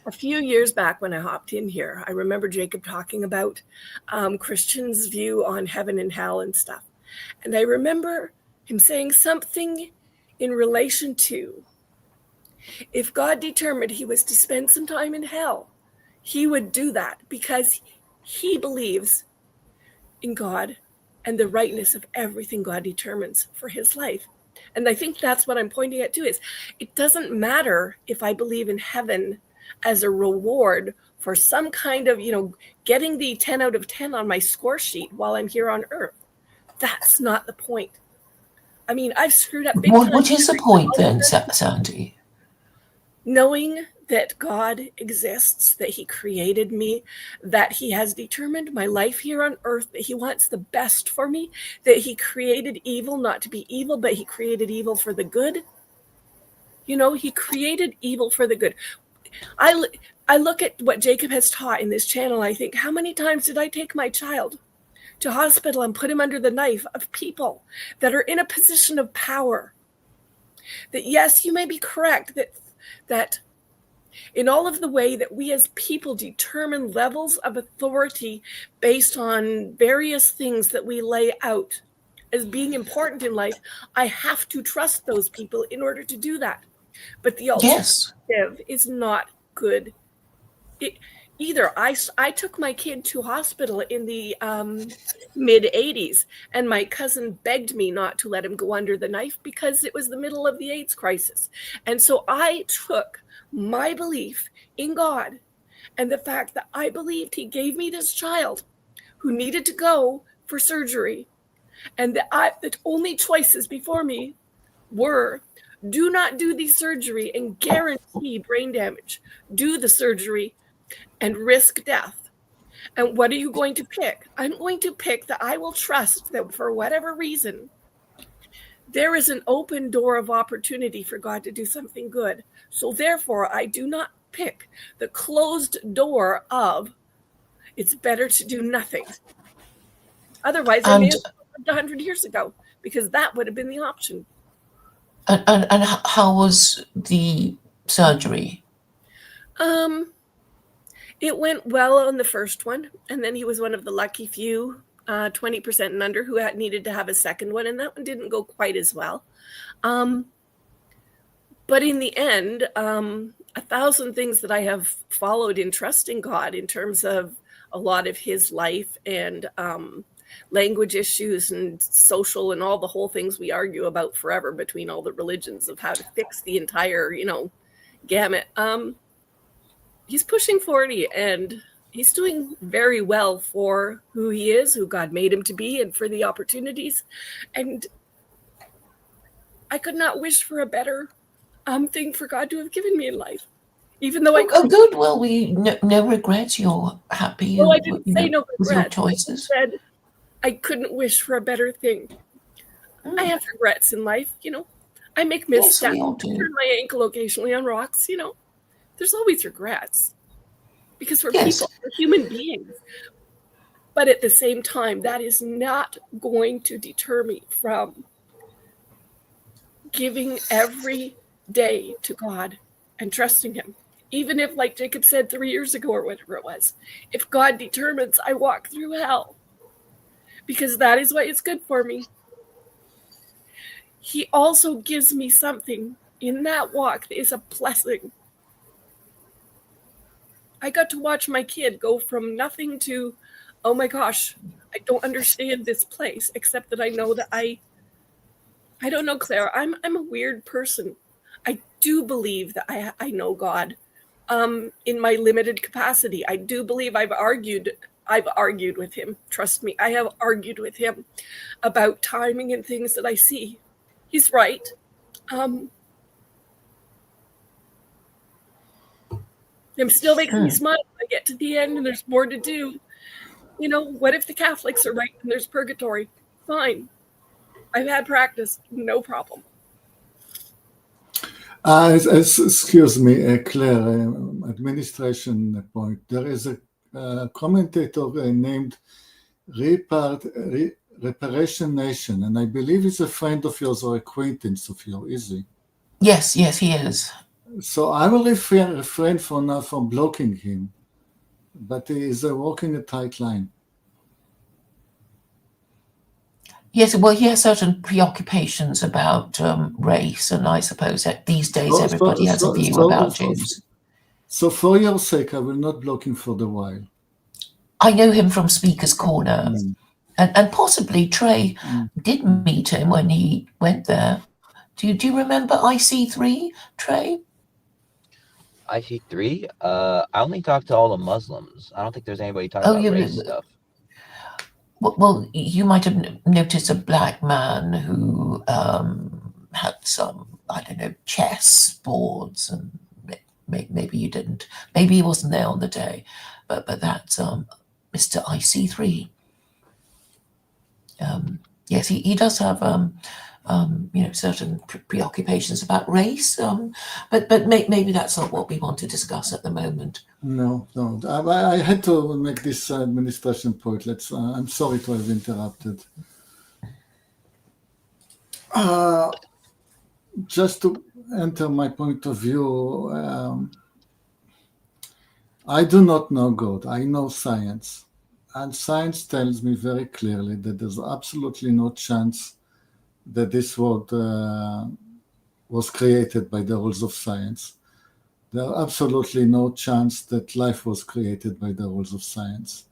A few years back when I hopped in here, I remember Jacob talking about Christians' view on heaven and hell and stuff. And I remember him saying something in relation to, if God determined he was to spend some time in hell, he would do that because he believes in God and the rightness of everything God determines for his life. And I think that's what I'm pointing at too, is it doesn't matter if I believe in heaven as a reward for some kind of, getting the 10 out of 10 on my score sheet while I'm here on earth. That's not the point. I mean, I've screwed up big time. What is the point then, Sandy? Knowing that God exists, that he created me, that he has determined my life here on earth, that he wants the best for me, that he created evil not to be evil, but he created evil for the good. He created evil for the good. I look at what Jacob has taught in this channel. I think, how many times did I take my child to hospital and put him under the knife of people that are in a position of power? That yes, you may be correct that in all of the way that we as people determine levels of authority based on various things that we lay out as being important in life, I have to trust those people in order to do that. But the alternative is not good either. I took my kid to hospital in the mid 80s, and my cousin begged me not to let him go under the knife because it was the middle of the AIDS crisis. And so I took my belief in God and the fact that I believed he gave me this child who needed to go for surgery, and the only choices before me were, do not do the surgery and guarantee brain damage. Do the surgery and risk death. And what are you going to pick? I'm going to pick that I will trust that for whatever reason, there is an open door of opportunity for God to do something good. So therefore, I do not pick the closed door of, it's better to do nothing. Otherwise, I may have lived 100 years ago, because that would have been the option. And how was the surgery? It went well on the first one, and then he was one of the lucky few 20% and under, who needed to have a second one, and that one didn't go quite as well. But in the end, 1,000 things that I have followed in trusting God in terms of a lot of his life and language issues and social and all the whole things we argue about forever between all the religions of how to fix the entire, gamut. He's pushing 40 and he's doing very well for who he is, who God made him to be, and for the opportunities. And I could not wish for a better thing for God to have given me in life. Even though good. Well, no regrets. You're happy. Well, I didn't say no with your regrets. choices. I said I couldn't wish for a better thing. I have regrets in life, I make missteps. we all do. Turn my ankle occasionally on rocks, There's always regrets because we're Yes. people, we're human beings. But at the same time, that is not going to deter me from giving every day to God and trusting him. Even if, like Jacob said 3 years ago or whatever it was, if God determines I walk through hell, because that is what is good for me, he also gives me something in that walk that is a blessing. I got to watch my kid go from nothing to, oh my gosh, I don't understand this place, except that I know that I don't know, Claire. I'm a weird person. I do believe that I know God in my limited capacity. I do believe I've argued with him. Trust me, I have argued with him about timing and things that I see. He's right. I'm still making me smile when I get to the end and there's more to do. What if the Catholics are right and there's purgatory? Fine. I've had practice, no problem. Excuse me, Claire, administration point. There is a commentator named Reparation Nation, and I believe he's a friend of yours or acquaintance of yours, is he? Yes, he is. So I will refrain for now from blocking him, but he is walking a tight line. Yes, well, he has certain preoccupations about race, and I suppose that these days everybody has a view about Jews. So for your sake, I will not block him for the while. I know him from Speaker's Corner, and possibly Trey did meet him when he went there. Do you remember IC3, Trey? IC3? I only talk to all the Muslims. I don't think there's anybody talking about race stuff. Well, you might have noticed a black man who had some, I don't know, chess boards, and maybe you didn't. Maybe he wasn't there on the day, but that's Mr. IC3. Yes, he does have certain preoccupations about race, but maybe that's not what we want to discuss at the moment. No. I had to make this administration point. I'm sorry to have interrupted. Just to enter my point of view, I do not know God. I know science. And science tells me very clearly that there's absolutely no chance that this world was created by the rules of science. There are absolutely no chance that life was created by the rules of science.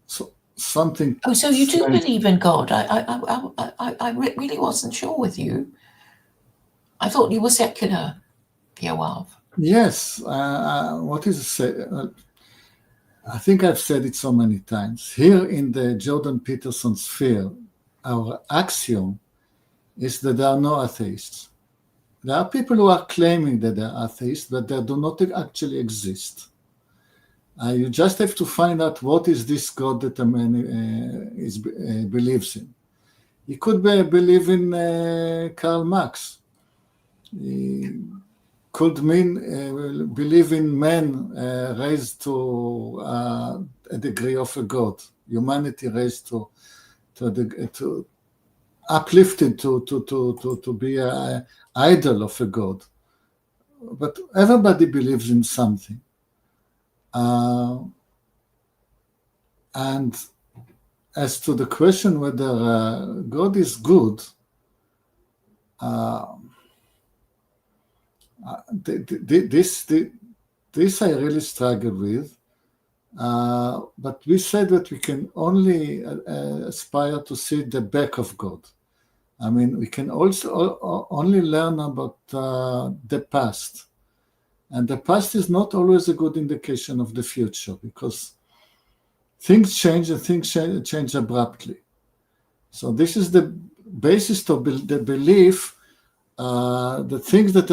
So something. Oh, so you do believe in God? I really wasn't sure with you. I thought you were secular, Yoav. Yes. What is it? I think I've said it so many times. Here in the Jordan Peterson sphere, our axiom is that there are no atheists. There are people who are claiming that they're atheists, but they do not actually exist. You just have to find out what is this God that a man believes in. He could believe in Karl Marx. He could believe in men raised to a degree of a God, humanity raised to uplifted to be an idol of a God. But everybody believes in something. And as to the question whether God is good, this I really struggle with. But we said that we can only aspire to see the back of God. I mean, we can also only learn about the past. And the past is not always a good indication of the future, because things change and things change abruptly. So this is the basis to the belief that things that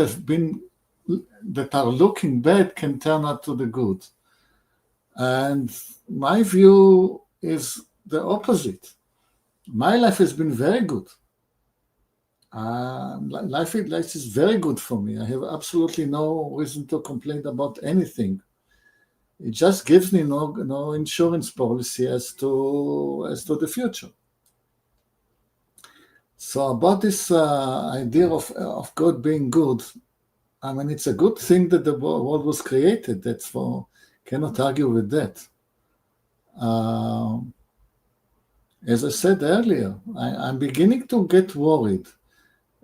are looking bad can turn out to the good. And my view is the opposite. My life has been very good. Life is very good for me. I have absolutely no reason to complain about anything. It just gives me no insurance policy as to the future. So about this idea of God being good, I mean, it's a good thing that the world was created. Cannot argue with that. As I said earlier, I'm beginning to get worried.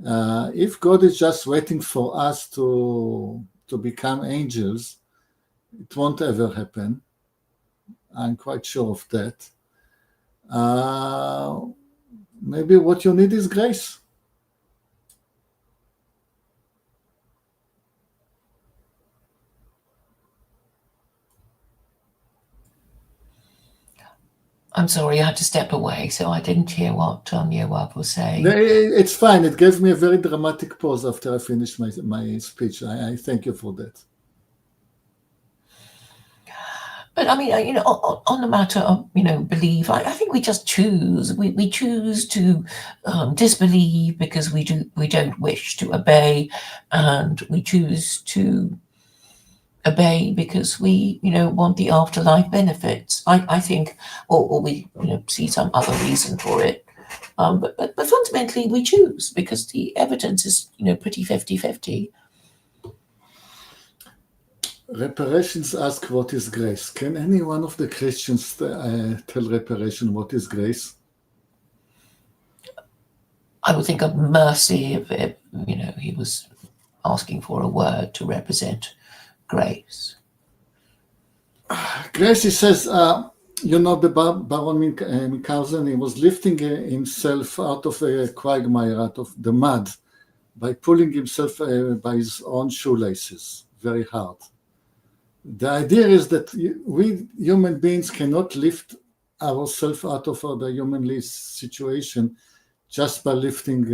If God is just waiting for us to become angels, it won't ever happen. I'm quite sure of that. Maybe what you need is grace. I'm sorry, I had to step away, so I didn't hear what Yoav was saying. It's fine. It gave me a very dramatic pause after I finished my speech. I thank you for that. But I mean, on the matter of belief, I think we just choose. We choose to disbelieve because we don't wish to obey, and we choose to obey because we want the afterlife benefits. I think, or we see some other reason for it. But fundamentally, we choose because the evidence is pretty 50-50. Reparations ask what is grace. Can any one of the Christians tell Reparation what is grace? I would think of Mercy if he was asking for a word to represent grace. Grace, he says, the Baron Munchausen, he was lifting himself out of a quagmire, out of the mud, by pulling himself by his own shoelaces, very hard. The idea is that we human beings cannot lift ourselves out of the humanly situation just by lifting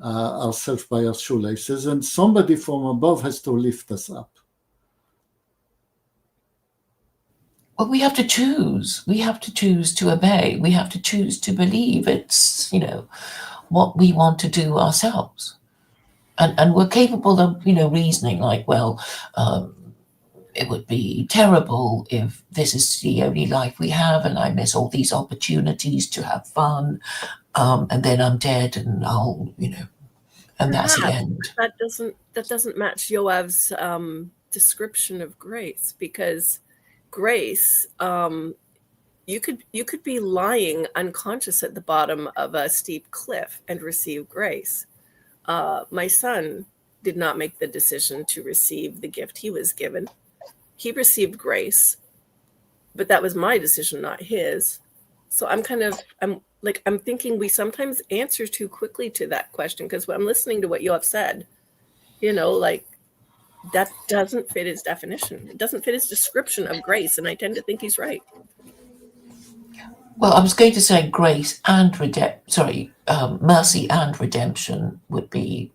ourselves by our shoelaces, and somebody from above has to lift us up. Well, we have to choose. We have to choose to obey. We have to choose to believe. It's what we want to do ourselves. And we're capable of, reasoning like, well, it would be terrible if this is the only life we have and I miss all these opportunities to have fun, and then I'm dead and I'll, and that's the end. That doesn't match Yoav's description of grace, because grace, you could be lying unconscious at the bottom of a steep cliff and receive grace. My son did not make the decision to receive the gift he was given. He received grace, but that was my decision, not his. So I'm thinking we sometimes answer too quickly to that question, because when I'm listening to what Yoav said, that doesn't fit his definition. It doesn't fit his description of grace, and I tend to think he's right. Well, I was going to say grace and mercy and redemption would be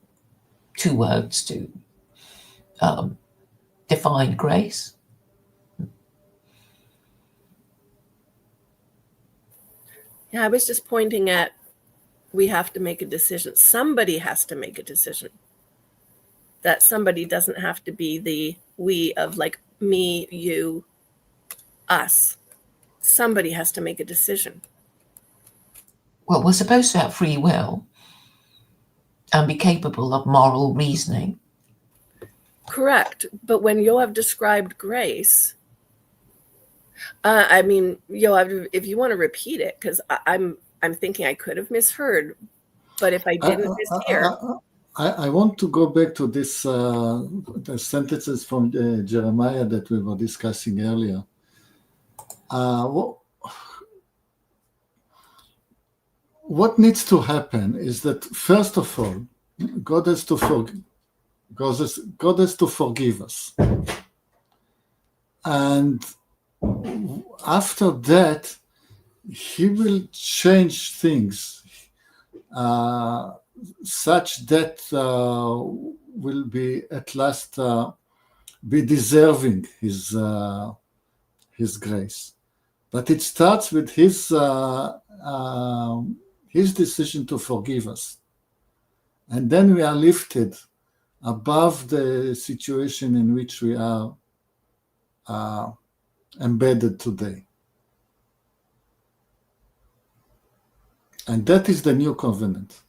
two words to define grace. Yeah, I was just pointing at, we have to make a decision. Somebody has to make a decision. That somebody doesn't have to be the we of like me, you, us. Somebody has to make a decision. Well, we're supposed to have free will and be capable of moral reasoning. Correct. But when Yoav described grace, I mean, if you want to repeat it, because I'm thinking I could have misheard, but if I didn't mishear, I want to go back to this the sentences from Jeremiah that we were discussing earlier. What needs to happen is that, first of all, God has to forgive us, and after that, He will change things such that will be at last be deserving His grace. But it starts with His decision to forgive us, and then we are lifted above the situation in which we are embedded today. And that is the new covenant.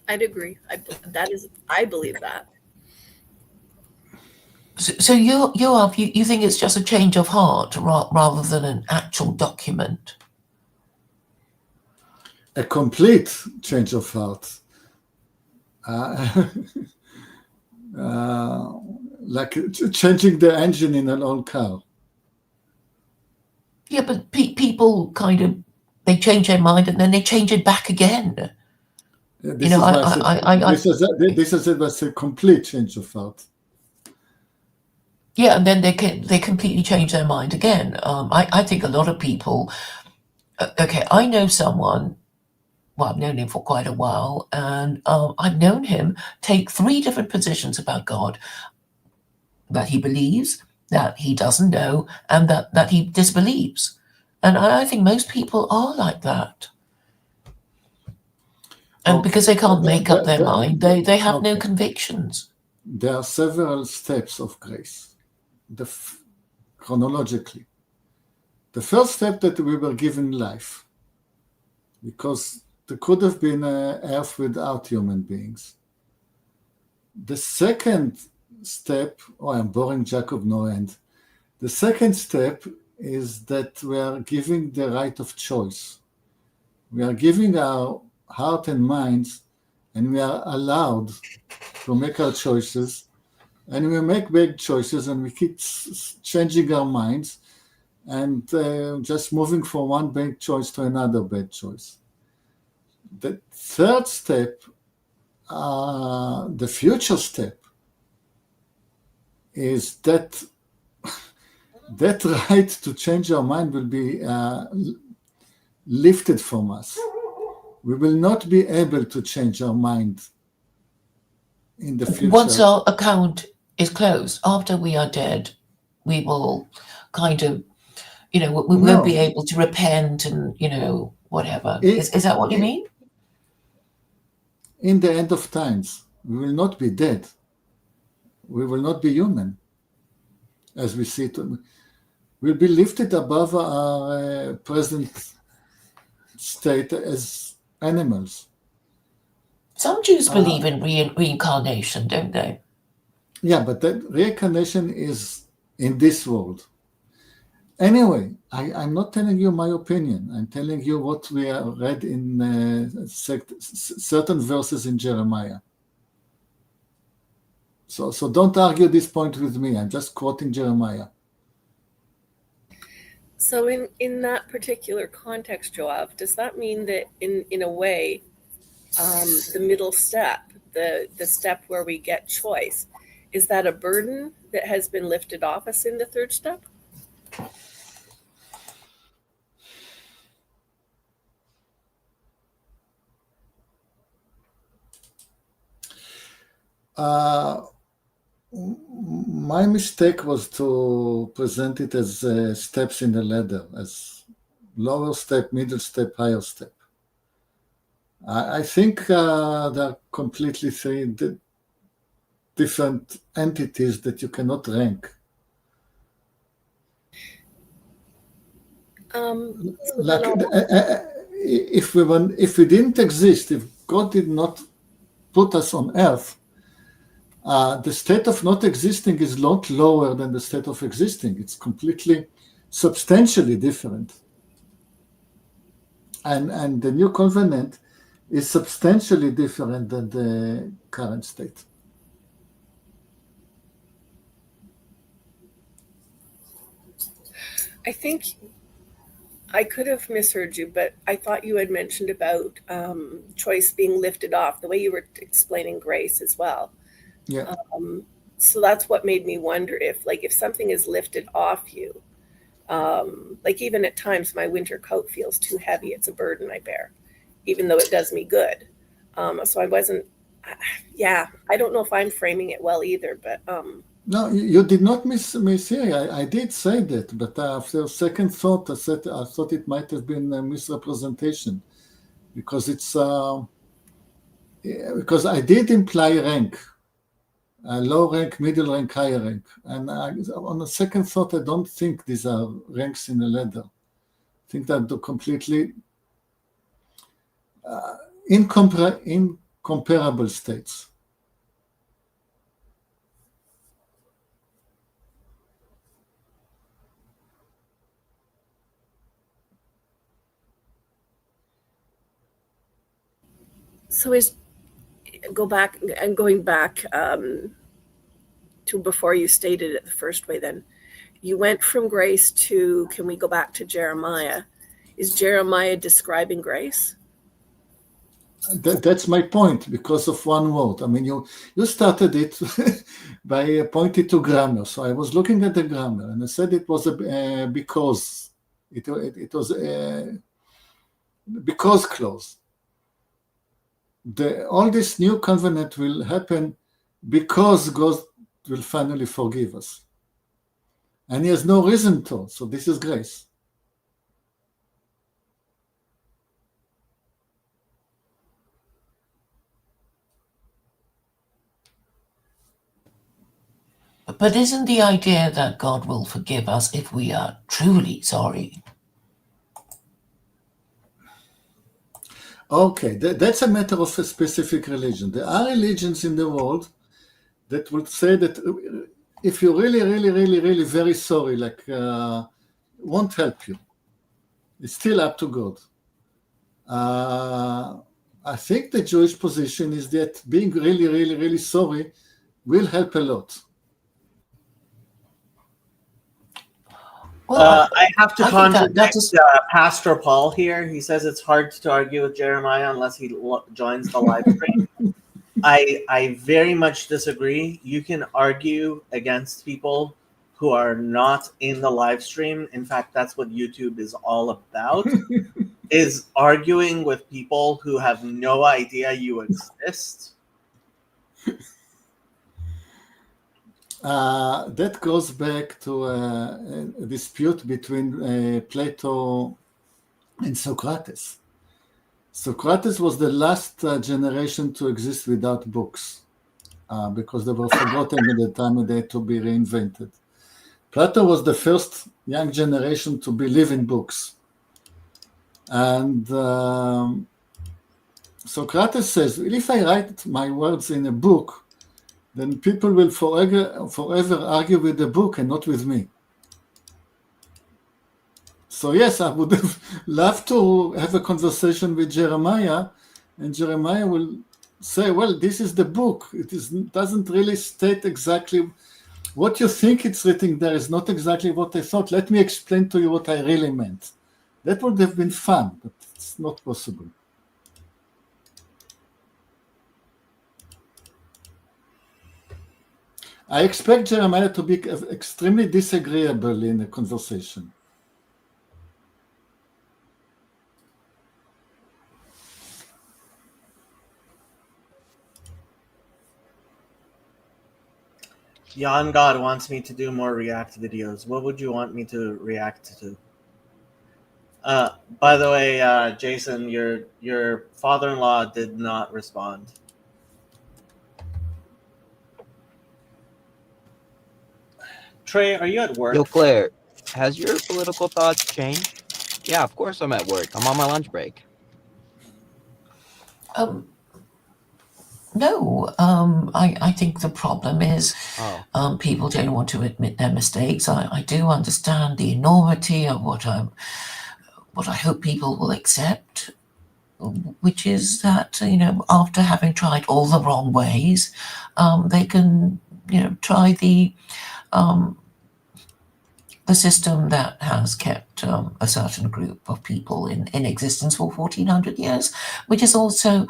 I'd agree. I believe that. So you think it's just a change of heart rather than an actual document? A complete change of heart. Like changing the engine in an old car. Yeah, but people they change their mind and then they change it back again. This is a complete change of heart. Yeah, and then they completely change their mind again. I think a lot of people. Okay, I know someone. Well, I've known him for quite a while, and I've known him take 3 different positions about God: that he believes, that he doesn't know, and that he disbelieves. And I think most people are like that. And because they can't make up their mind, they have no convictions. There are several steps of grace, chronologically. The first step that we were given life, because there could have been an earth without human beings. The second step, I'm boring Jacob, no end. The second step is that we are giving the right of choice. We are giving our heart and minds, and we are allowed to make our choices, and we make bad choices, and we keep changing our minds and just moving from one bad choice to another bad choice. The third step, the future step, is that right to change our mind will be lifted from us. We will not be able to change our mind in the future. Once our account is closed, after we are dead, we will we won't be able to repent and, whatever. Is that what you mean? In the end of times, we will not be dead. We will not be human, as we see it. We'll be lifted above our present state as animals. Some Jews believe in reincarnation, don't they? Yeah, but that reincarnation is in this world. Anyway, I'm not telling you my opinion. I'm telling you what we read in certain verses in Jeremiah. So don't argue this point with me. I'm just quoting Jeremiah. So in that particular context, Joab, does that mean that in a way, the middle step, the step where we get choice, is that a burden that has been lifted off us in the third step? My mistake was to present it as steps in the ladder, as lower step, middle step, higher step. I think they're completely 3 different entities that you cannot rank. if we didn't exist, if God did not put us on earth, the state of not existing is a lot lower than the state of existing. It's completely, substantially different. And the new covenant is substantially different than the current state. I think I could have misheard you, but I thought you had mentioned about choice being lifted off, the way you were explaining grace as well. Yeah. So that's what made me wonder if something is lifted off you, like even at times my winter coat feels too heavy. It's a burden I bear, even though it does me good. So I wasn't, I don't know if I'm framing it well either, but No, you did not mishear. I did say that, but after second thought, I thought it might have been a misrepresentation, because because I did imply rank, low rank, middle rank, higher rank, and on the second thought, I don't think these are ranks in a ladder. I think that they're completely incomparable states. so going back to before you stated it the first way, then you went from grace to, can we go back to Jeremiah? Is Jeremiah describing grace? That's my point, because of one word. I mean, you started it by pointing to grammar. So I was looking at the grammar, and I said it was because. It was a because clause. All this new covenant will happen because God will finally forgive us. And he has no reason to. So this is grace. But isn't the idea that God will forgive us if we are truly sorry? Okay, that's a matter of a specific religion. There are religions in the world that would say that if you're really, really, really, really very sorry, won't help you. It's still up to God. I think the Jewish position is that being really, really, really sorry will help a lot. Well, I have to I think that contradict is- Pastor Paul here. He says it's hard to argue with Jeremiah unless he joins the live stream. I very much disagree. You can argue against people who are not in the live stream. In fact, that's what YouTube is all about, is arguing with people who have no idea you exist. That goes back to a dispute between Plato and Socrates. Socrates was the last generation to exist without books, because they were forgotten at the time they had to be reinvented. Plato was the first young generation to believe in books. And Socrates says, if I write my words in a book, then people will forever argue with the book and not with me. So yes, I would have loved to have a conversation with Jeremiah, and Jeremiah will say, well, this is the book. Doesn't really state exactly what you think it's written there is not exactly what I thought. Let me explain to you what I really meant. That would have been fun, but it's not possible. I expect Jeremiah to be extremely disagreeable in a conversation. Jan God wants me to do more React videos. What would you want me to react to? By the way, Jason, your father-in-law did not respond. Trey, are you at work? Yo, Claire, has your political thoughts changed? Yeah, of course I'm at work. I'm on my lunch break. Um, no, I think the problem is Oh, people don't want to admit their mistakes. I do understand the enormity of what I hope people will accept, which is that after having tried all the wrong ways, they can try um, the system that has kept a certain group of people in existence for 1400 years, which is also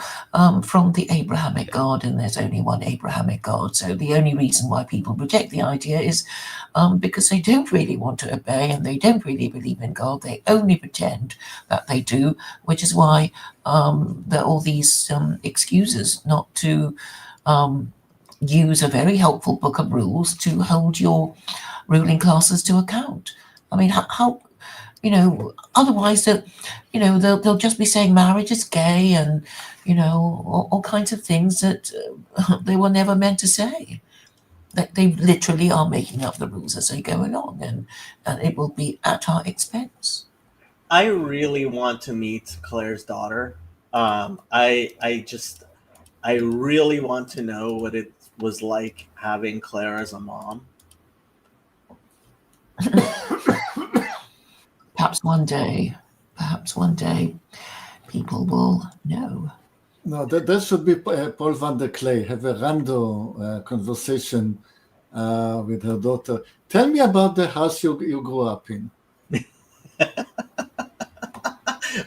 from the Abrahamic God, and there's only one Abrahamic God. So the only reason why people reject the idea is because they don't really want to obey and they don't really believe in God. They only pretend that they do, which is why there are all these excuses not to use a very helpful book of rules to hold your ruling classes to account. I mean, how otherwise they'll just be saying marriage is gay and all kinds of things that they were never meant to say. That they literally are making up the rules as they go along, and it will be at our expense. I really want to meet Claire's daughter. I really want to know what it was like having Claire as a mom. Perhaps one day, people will know. No, that should be Paul van der Clay. Have a random conversation with her daughter. Tell me about the house you grew up in.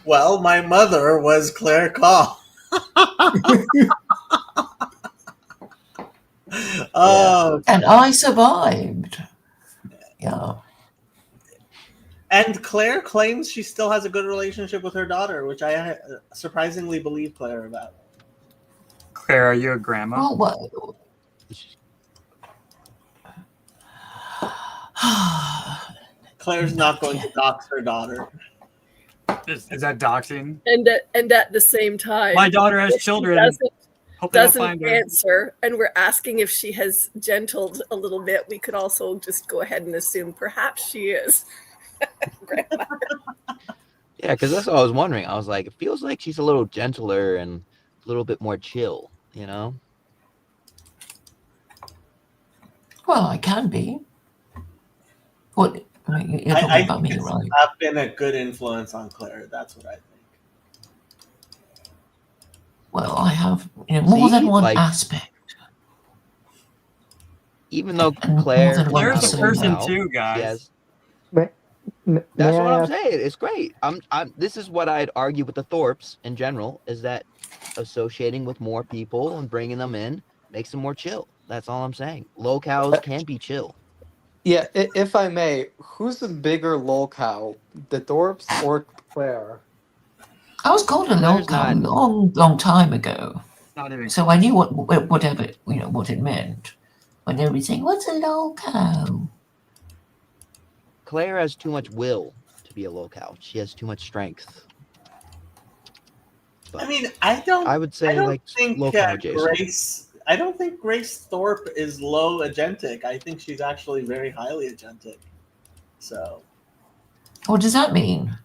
Well, my mother was Claire Call. Oh, And I survived. Yeah. and Claire claims she still has a good relationship with her daughter, which I surprisingly believe Claire about. Claire, are you a grandma? Well, Claire's not going to dox her daughter. Is that doxing? And at the same time, My daughter has if she children. Hope they don't doesn't find her. answer, and we're asking if she has gentled a little bit, we could also just go ahead and assume perhaps she is. Grandma. yeah, because that's what I was wondering. I was like, it feels like she's a little gentler and a little bit more chill, you know? well, I can be. What? I mean, you're talking about me, right? I've been a good influence on Claire. That's what I think. Well, I have more See? than one Like- aspect. Even though And more Claire than one Claire's a person. person Wow. too, guys. Yes, May that's I what I'm ask- saying. It's great. This is what I'd argue with the Thorpes in general, is that associating with more people and bringing them in makes them more chill. That's all I'm saying. Locales can be chill. Yeah, if I may, who's the bigger lolcow, the Thorpes or Claire? I was called a Claire's lolcow a not- long time ago, Not even. so I knew whatever what it meant. When everything, what's a lolcow? Claire has too much will to be a locale. She has too much strength. But I mean, I would say don't like think locale Jason. Grace. I don't think Grace Thorpe is low agentic. I think she's actually very highly agentic. So What does that mean?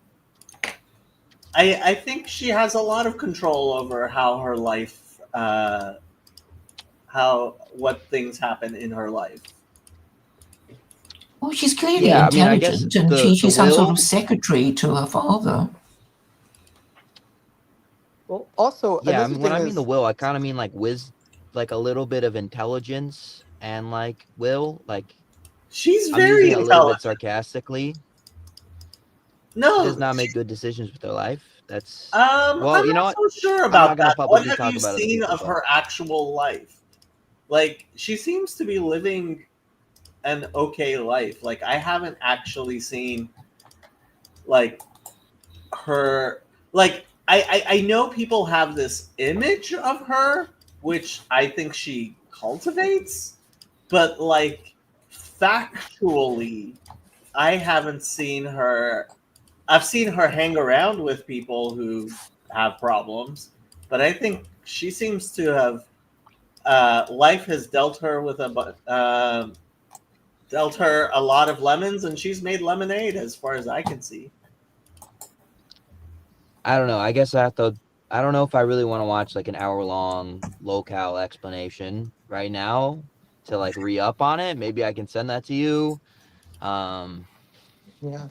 I think she has a lot of control over how her life, what things happen in her life. Well, she's clearly Yeah, I mean, I guess intelligent, and the she's some sort will- of secretary to her father. Well, also, Yeah, I another mean, when thing I mean is- the will, I kind of mean like like a little bit of intelligence and like will. Like She's I'm very using it a little bit intelligent. sarcastically. No, She does not make good decisions with her life. That's well, well, I'm you know not what? so sure not about gonna that. What publicly have talk you about other seen people, of but- her actual life? Like, she seems to be living an okay life. Like, I haven't actually seen, like, her. Like, I know people have this image of her, which I think she cultivates, but, like, factually, I haven't seen her. I've seen her hang around with people who have problems, but I think she seems to have. Life has dealt her dealt her a lot of lemons, and she's made lemonade, as far as I can see. I don't know. I guess I I don't know if I really want to watch like an hour-long locale explanation right now to like re-up on it. Maybe I can send that to you. Yeah.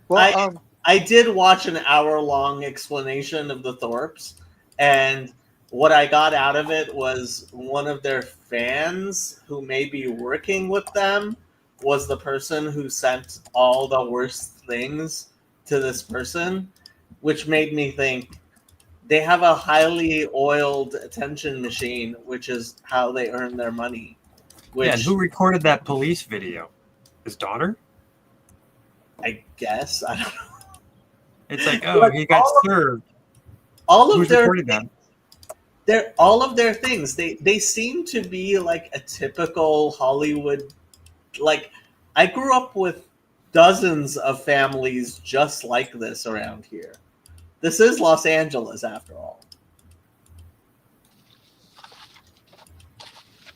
Well, I did watch an hour-long explanation of the Thorpes, and what I got out of it was one of their fans who may be working with them was the person who sent all the worst things to this person, which made me think they have a highly oiled attention machine, which is how they earn their money. Which Yeah, and who recorded that police video? His daughter? I guess I don't know. It's like, oh, Like, he got all of- served. All of Who's their recording that? all of their things, they seem to be like a typical Hollywood. Like, I grew up with dozens of families just like this around here. This is Los Angeles, after all.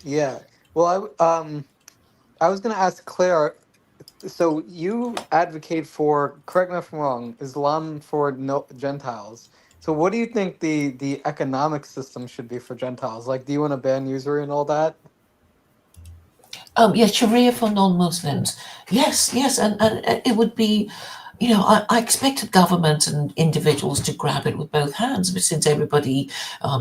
yeah. Well, I was going to ask Claire. So you advocate for, correct me if I'm wrong, Islam for no Gentiles. So what do you think the economic system should be for Gentiles? Like, do you want to ban usury and all that? Yeah, Sharia for non-Muslims. Yes, and it would be, I expected government and individuals to grab it with both hands, but since everybody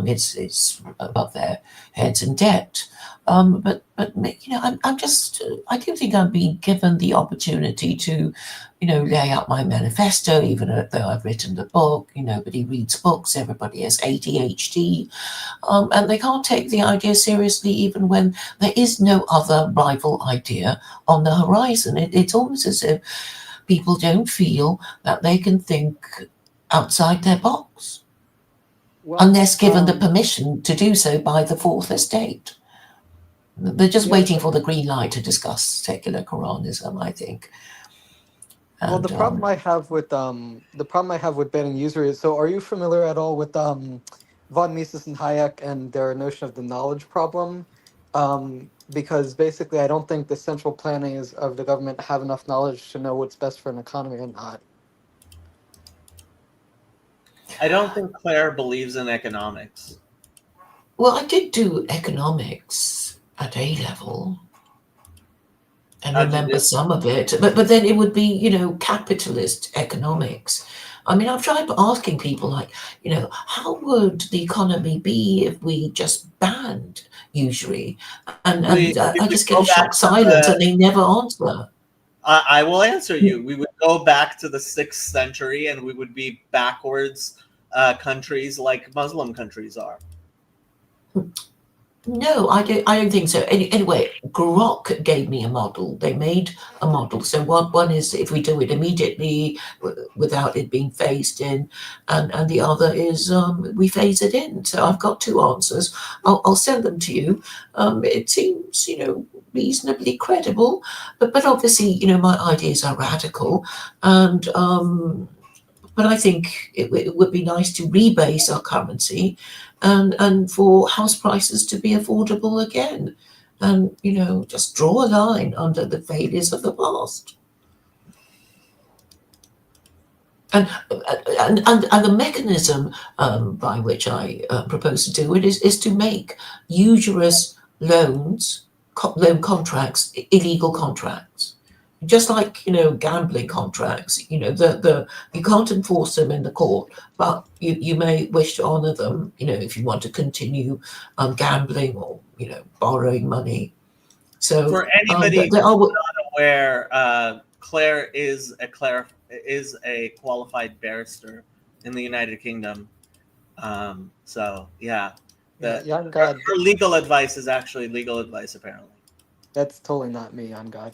is above their heads in debt. But I'm just, I don't think I'm being given the opportunity to, lay out my manifesto, even though I've written the book. Nobody reads books, everybody has ADHD. And they can't take the idea seriously even when there is no other rival idea on the horizon. It's almost as if people don't feel that they can think outside their box Well, unless given the permission to do so by the Fourth Estate. They're just waiting for the green light to discuss secular Quranism, I think. well, the problem I have with banning usury is, so are you familiar at all with von Mises and Hayek and their notion of the knowledge problem? Because basically, I don't think the central planning of the government have enough knowledge to know what's best for an economy or not. I don't think Claire believes in economics. Well, I did do economics at A level and How'd you remember do? some of it, but then it would be, capitalist economics. I mean, I've tried asking people like, how would the economy be if we just banned usury? And We I would just go get a back shocked to silence the- and they never answer. I will answer you. We would go back to the 6th century and we would be backwards countries like Muslim countries are. No, I don't think so. Anyway, Grok gave me a model. They made a model. So one is if we do it immediately without it being phased in, and the other is we phase it in. So I've got two answers. I'll send them to you. It seems reasonably credible, but obviously my ideas are radical, and but I think it would be nice to rebase our currency and for house prices to be affordable again. And, just draw a line under the failures of the past. And the mechanism by which I propose to do it is to make usurious loan contracts illegal contracts. Just like gambling contracts, you can't enforce them in the court, but you may wish to honor them, if you want to continue gambling or borrowing money. So For anybody who's not aware, Claire is a qualified barrister in the United Kingdom. So yeah, Young God, her legal advice is actually legal advice, apparently. that's totally not me, Young God.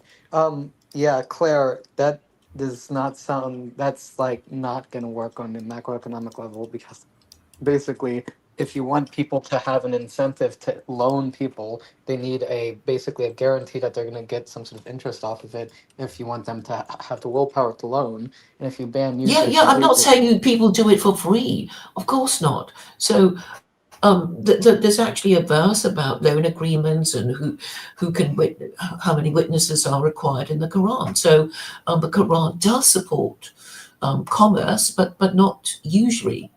Yeah, Claire, that does not sound, that's like not going to work on the macroeconomic level, because basically, if you want people to have an incentive to loan people, they need basically a guarantee that they're going to get some sort of interest off of it. If you want them to have the willpower to loan, and if you ban usury, I'm not saying people do it for free. Of course not. So there's actually a verse about loan agreements and who can how many witnesses are required in the Quran. So the Quran does support commerce, but not usury.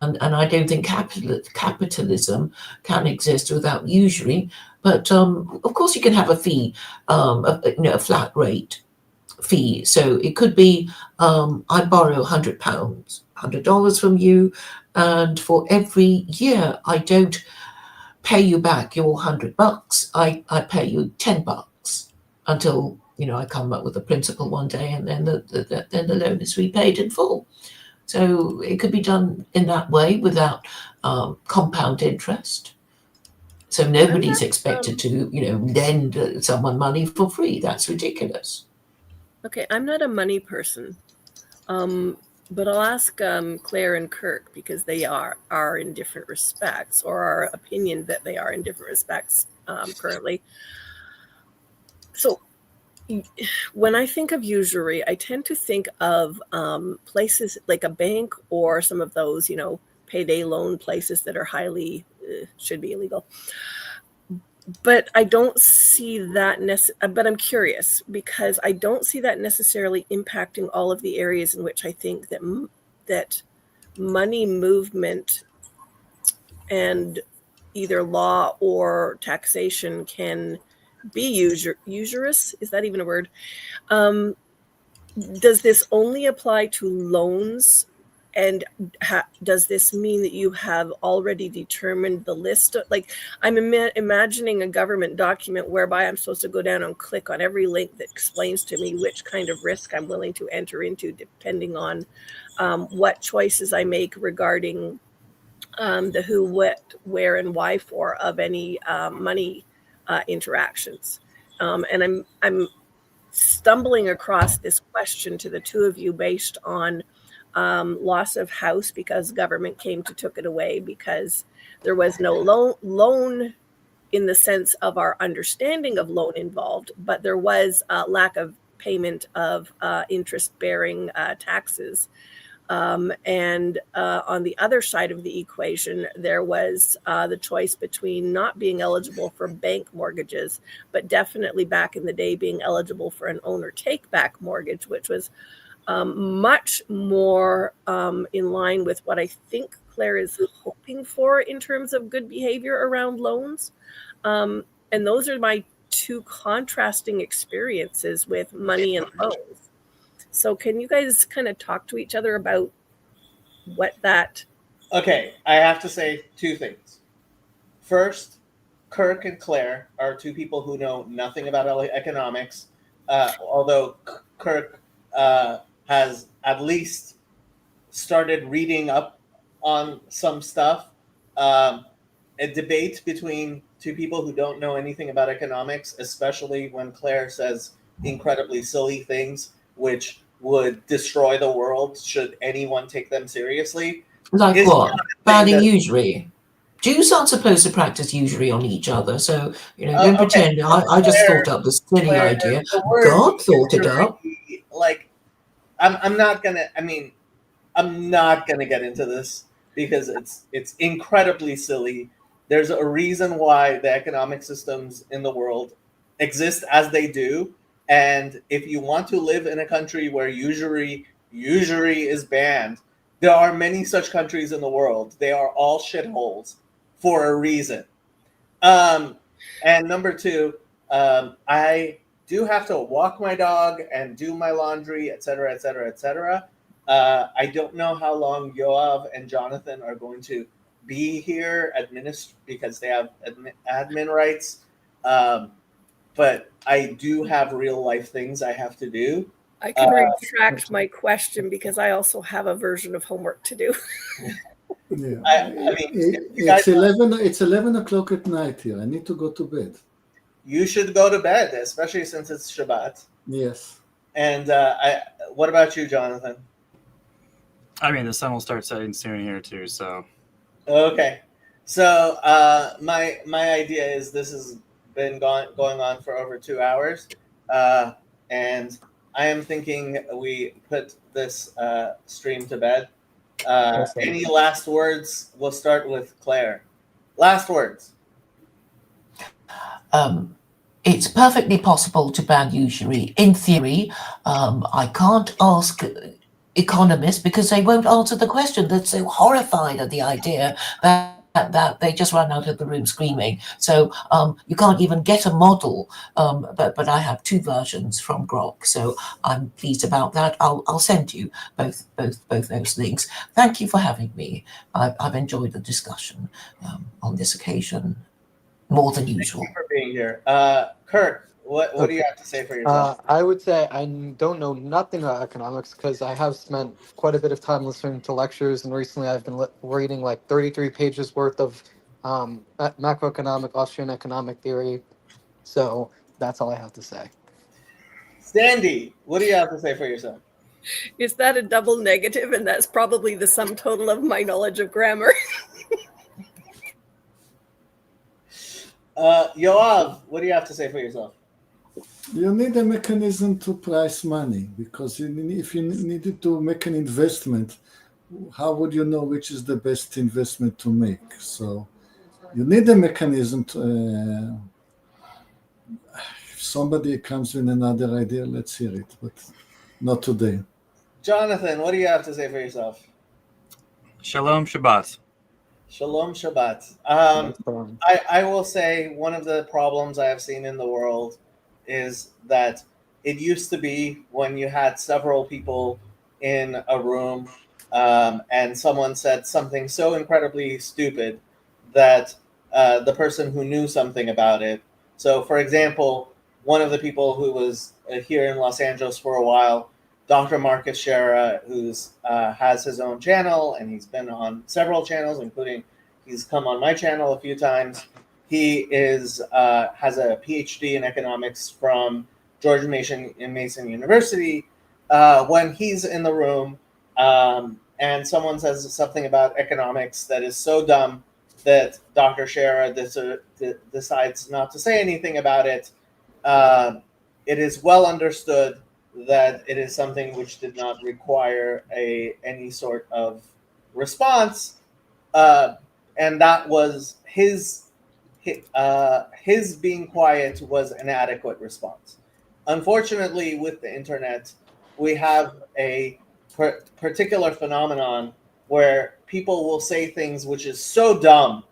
and I don't think capitalism can exist without usury. But of course, you can have a fee, a flat rate fee. So it could be I borrow £100, $100 from you, and for every year I don't pay you back your $100, I pay you $10 until I come up with the principal one day, and then the loan is repaid in full. So it could be done in that way without compound interest. So nobody's expected to lend someone money for free. That's ridiculous. Okay, I'm not a money person, but I'll ask Claire and Kirk, because they are in different respects, or our opinion that they are in different respects currently. So when I think of usury, I tend to think of places like a bank or some of those, payday loan places that are highly, should be illegal. But I don't see that but I'm curious, because I don't see that necessarily impacting all of the areas in which I think that money movement and either law or taxation can be usurious. Is that even a word? Does this only apply to loans? And does this mean that you have already determined the list? I'm imagining a government document whereby I'm supposed to go down and click on every link that explains to me which kind of risk I'm willing to enter into, depending on what choices I make regarding the who, what, where, and why for of any money interactions. And I'm stumbling across this question to the two of you based on loss of house because government came to took it away because there was no loan in the sense of our understanding of loan involved, but there was a lack of payment of interest-bearing taxes. And on the other side of the equation, there was the choice between not being eligible for bank mortgages, but definitely back in the day being eligible for an owner take-back mortgage, which was much more in line with what I think Claire is hoping for in terms of good behavior around loans. And those are my two contrasting experiences with money and loans. So can you guys kind of talk to each other about what that... Okay, I have to say two things. First, Kirk and Claire are two people who know nothing about economics, although Kirk has at least started reading up on some stuff. A debate between two people who don't know anything about economics, especially when Claire says incredibly silly things, which would destroy the world should anyone take them seriously. Like what? Banning usury. Jews aren't supposed to practice usury on each other, so don't pretend. I just thought up this silly idea. God thought it up. I'm not gonna get into this because it's incredibly silly. There's a reason why the economic systems in the world exist as they do. And if you want to live in a country where usury is banned, there are many such countries in the world. They are all shitholes for a reason. And number two, I do have to walk my dog and do my laundry, etc., etc., etc. I don't know how long Yoav and Jonathan are going to be here because they have admin rights. But I do have real life things I have to do. I can retract my question because I also have a version of homework to do. Yeah. It's 11 o'clock at night here. I need to go to bed. You should go to bed, especially since it's Shabbat. Yes. And what about you, Jonathan? I mean, the sun will start setting soon here too, so. Okay. So my idea is this has been going on for over 2 hours. And I am thinking we put this stream to bed. Any last words? We'll start with Claire. Last words. It's perfectly possible to ban usury. In theory, I can't ask economists because they won't answer the question. They're so horrified at the idea that they just run out of the room screaming. So you can't even get a model. But I have 2 versions from Grok, so I'm pleased about that. I'll send you both those links. Thank you for having me. I've enjoyed the discussion on this occasion more than usual. For being here. Kurt, what do you have to say for yourself? I would say I don't know nothing about economics because I have spent quite a bit of time listening to lectures, and recently I've been reading like 33 pages worth of macroeconomic Austrian economic theory. So that's all I have to say. Sandy, what do you have to say for yourself? Is that a double negative? And that's probably the sum total of my knowledge of grammar. Yoav, what do you have to say for yourself? You need a mechanism to price money, because if you needed to make an investment, how would you know which is the best investment to make? So you need a mechanism to. If somebody comes with another idea, let's hear it, but not today. Jonathan, what do you have to say for yourself? Shalom Shabbat. Shalom Shabbat. Um, I will say one of the problems I have seen in the world is that it used to be when you had several people in a room and someone said something so incredibly stupid that the person who knew something about it. So, for example, one of the people who was here in Los Angeles for a while, Dr. Marcus Shera, who's has his own channel, and he's been on several channels, including he's come on my channel a few times. He is has a PhD in economics from George Mason University. When he's in the room and someone says something about economics that is so dumb that Dr. Shera decides not to say anything about it, it is well understood that it is something which did not require any sort of response, and that was his being quiet was an adequate response. Unfortunately, with the internet, we have a particular phenomenon where people will say things which is so dumb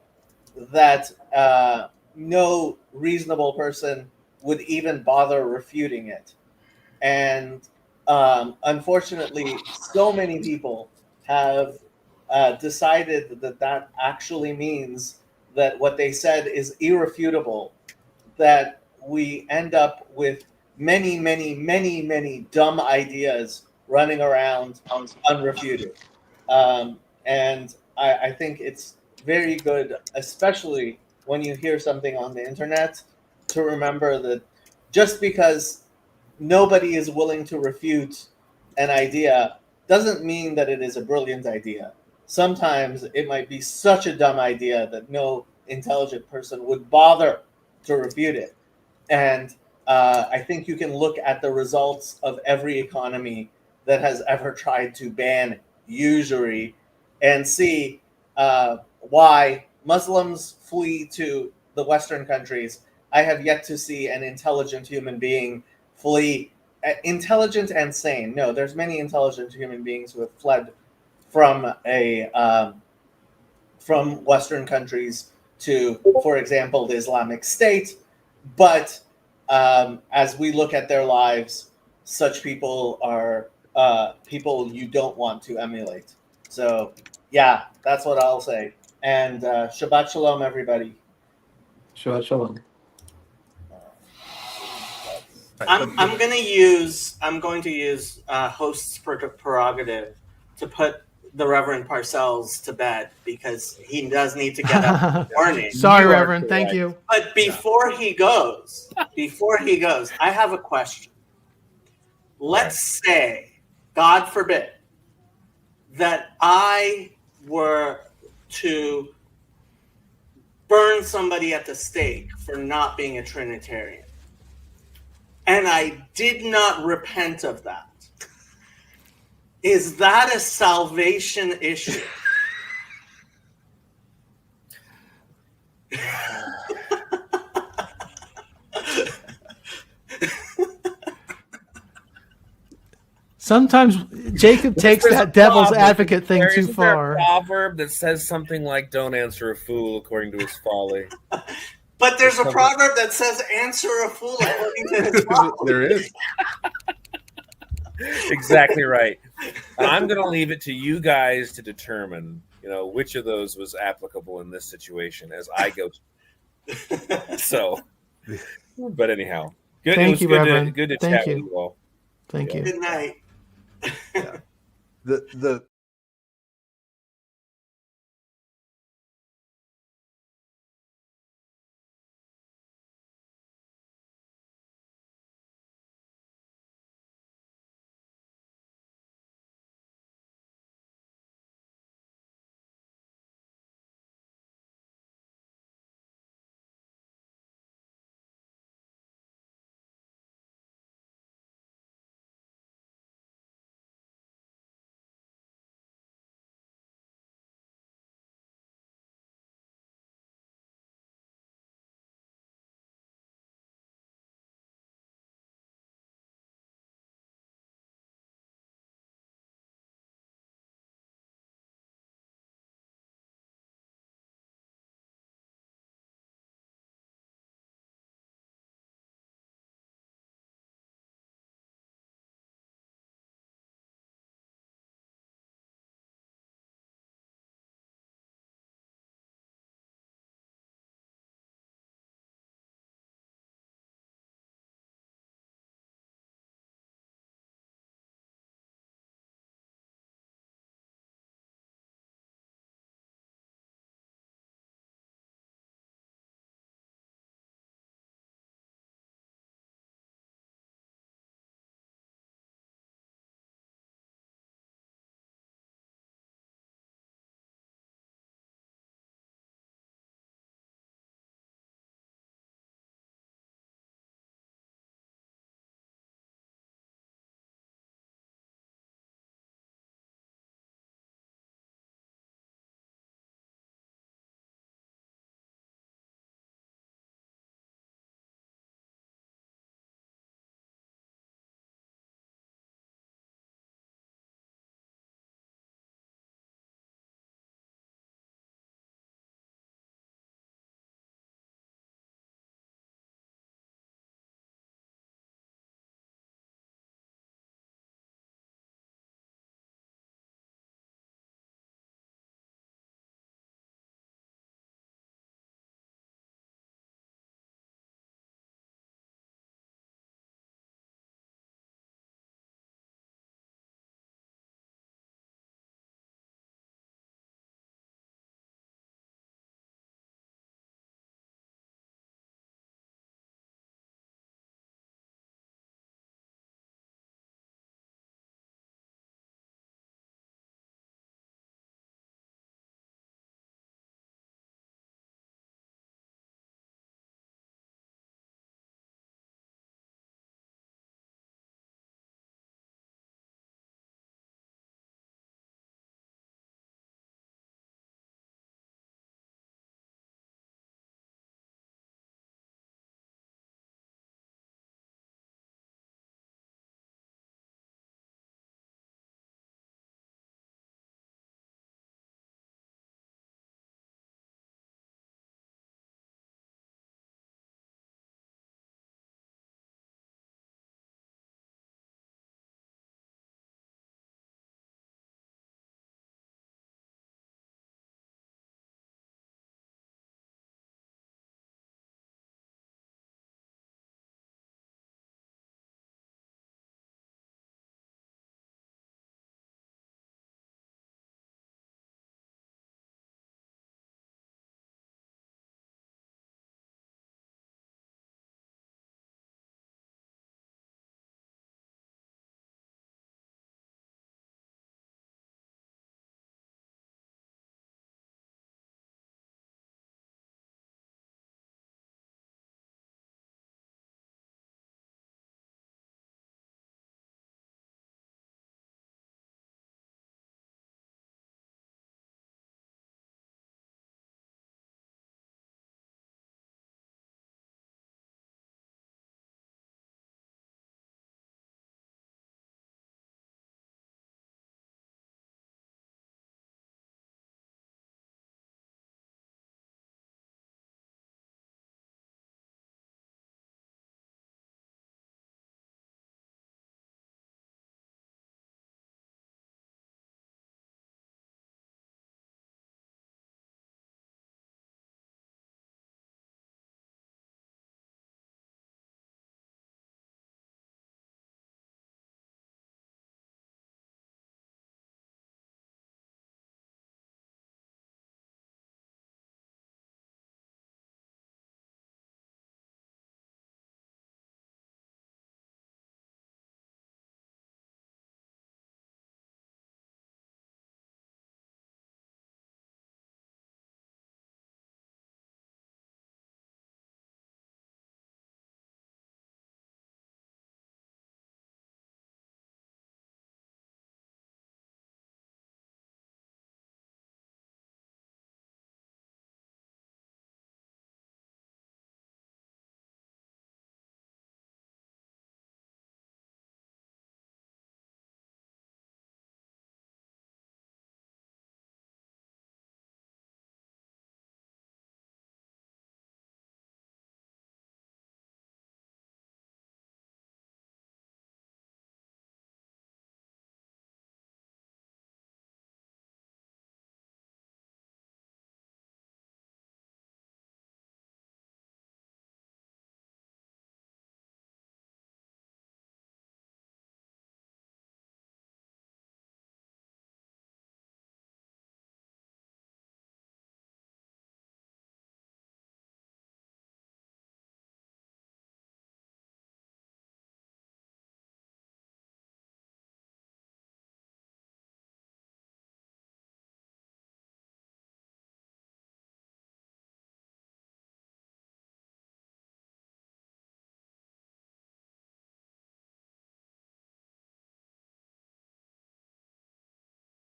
that no reasonable person would even bother refuting it. And unfortunately, so many people have decided that that actually means that what they said is irrefutable, that we end up with many, many, many, many dumb ideas running around unrefuted. And I think it's very good, especially when you hear something on the internet, to remember that just because nobody is willing to refute an idea doesn't mean that it is a brilliant idea. Sometimes it might be such a dumb idea that no intelligent person would bother to refute it. And I think you can look at the results of every economy that has ever tried to ban usury and see why Muslims flee to the Western countries. I have yet to see an intelligent human being flee. Intelligent and sane. No, there's many intelligent human beings who have fled from from Western countries to, for example, the Islamic State. But as we look at their lives, such people are people you don't want to emulate. So, yeah, that's what I'll say. And Shabbat Shalom, everybody. Shabbat shalom. I'm going to use host's prerogative to put the Reverend Parcells to bed because he does need to get up in the morning. Sorry, Reverend. Thank you. But before he goes, I have a question. Let's say, God forbid, that I were to burn somebody at the stake for not being a Trinitarian. And I did not repent of that. Is that a salvation issue? Sometimes Jacob takes There's a that devil's proverb. advocate thing too Isn't there far. a proverb that says something like "Don't answer a fool according to his folly"? But there's a proverb that says, "Answer a fool according to his folly." There is. Exactly right. And I'm going to leave it to you guys to determine, which of those was applicable in this situation as I go. So, but anyhow, good. Thank it was you, good Reverend. to, good to Thank chat you. with you all. Thank you. Good night. The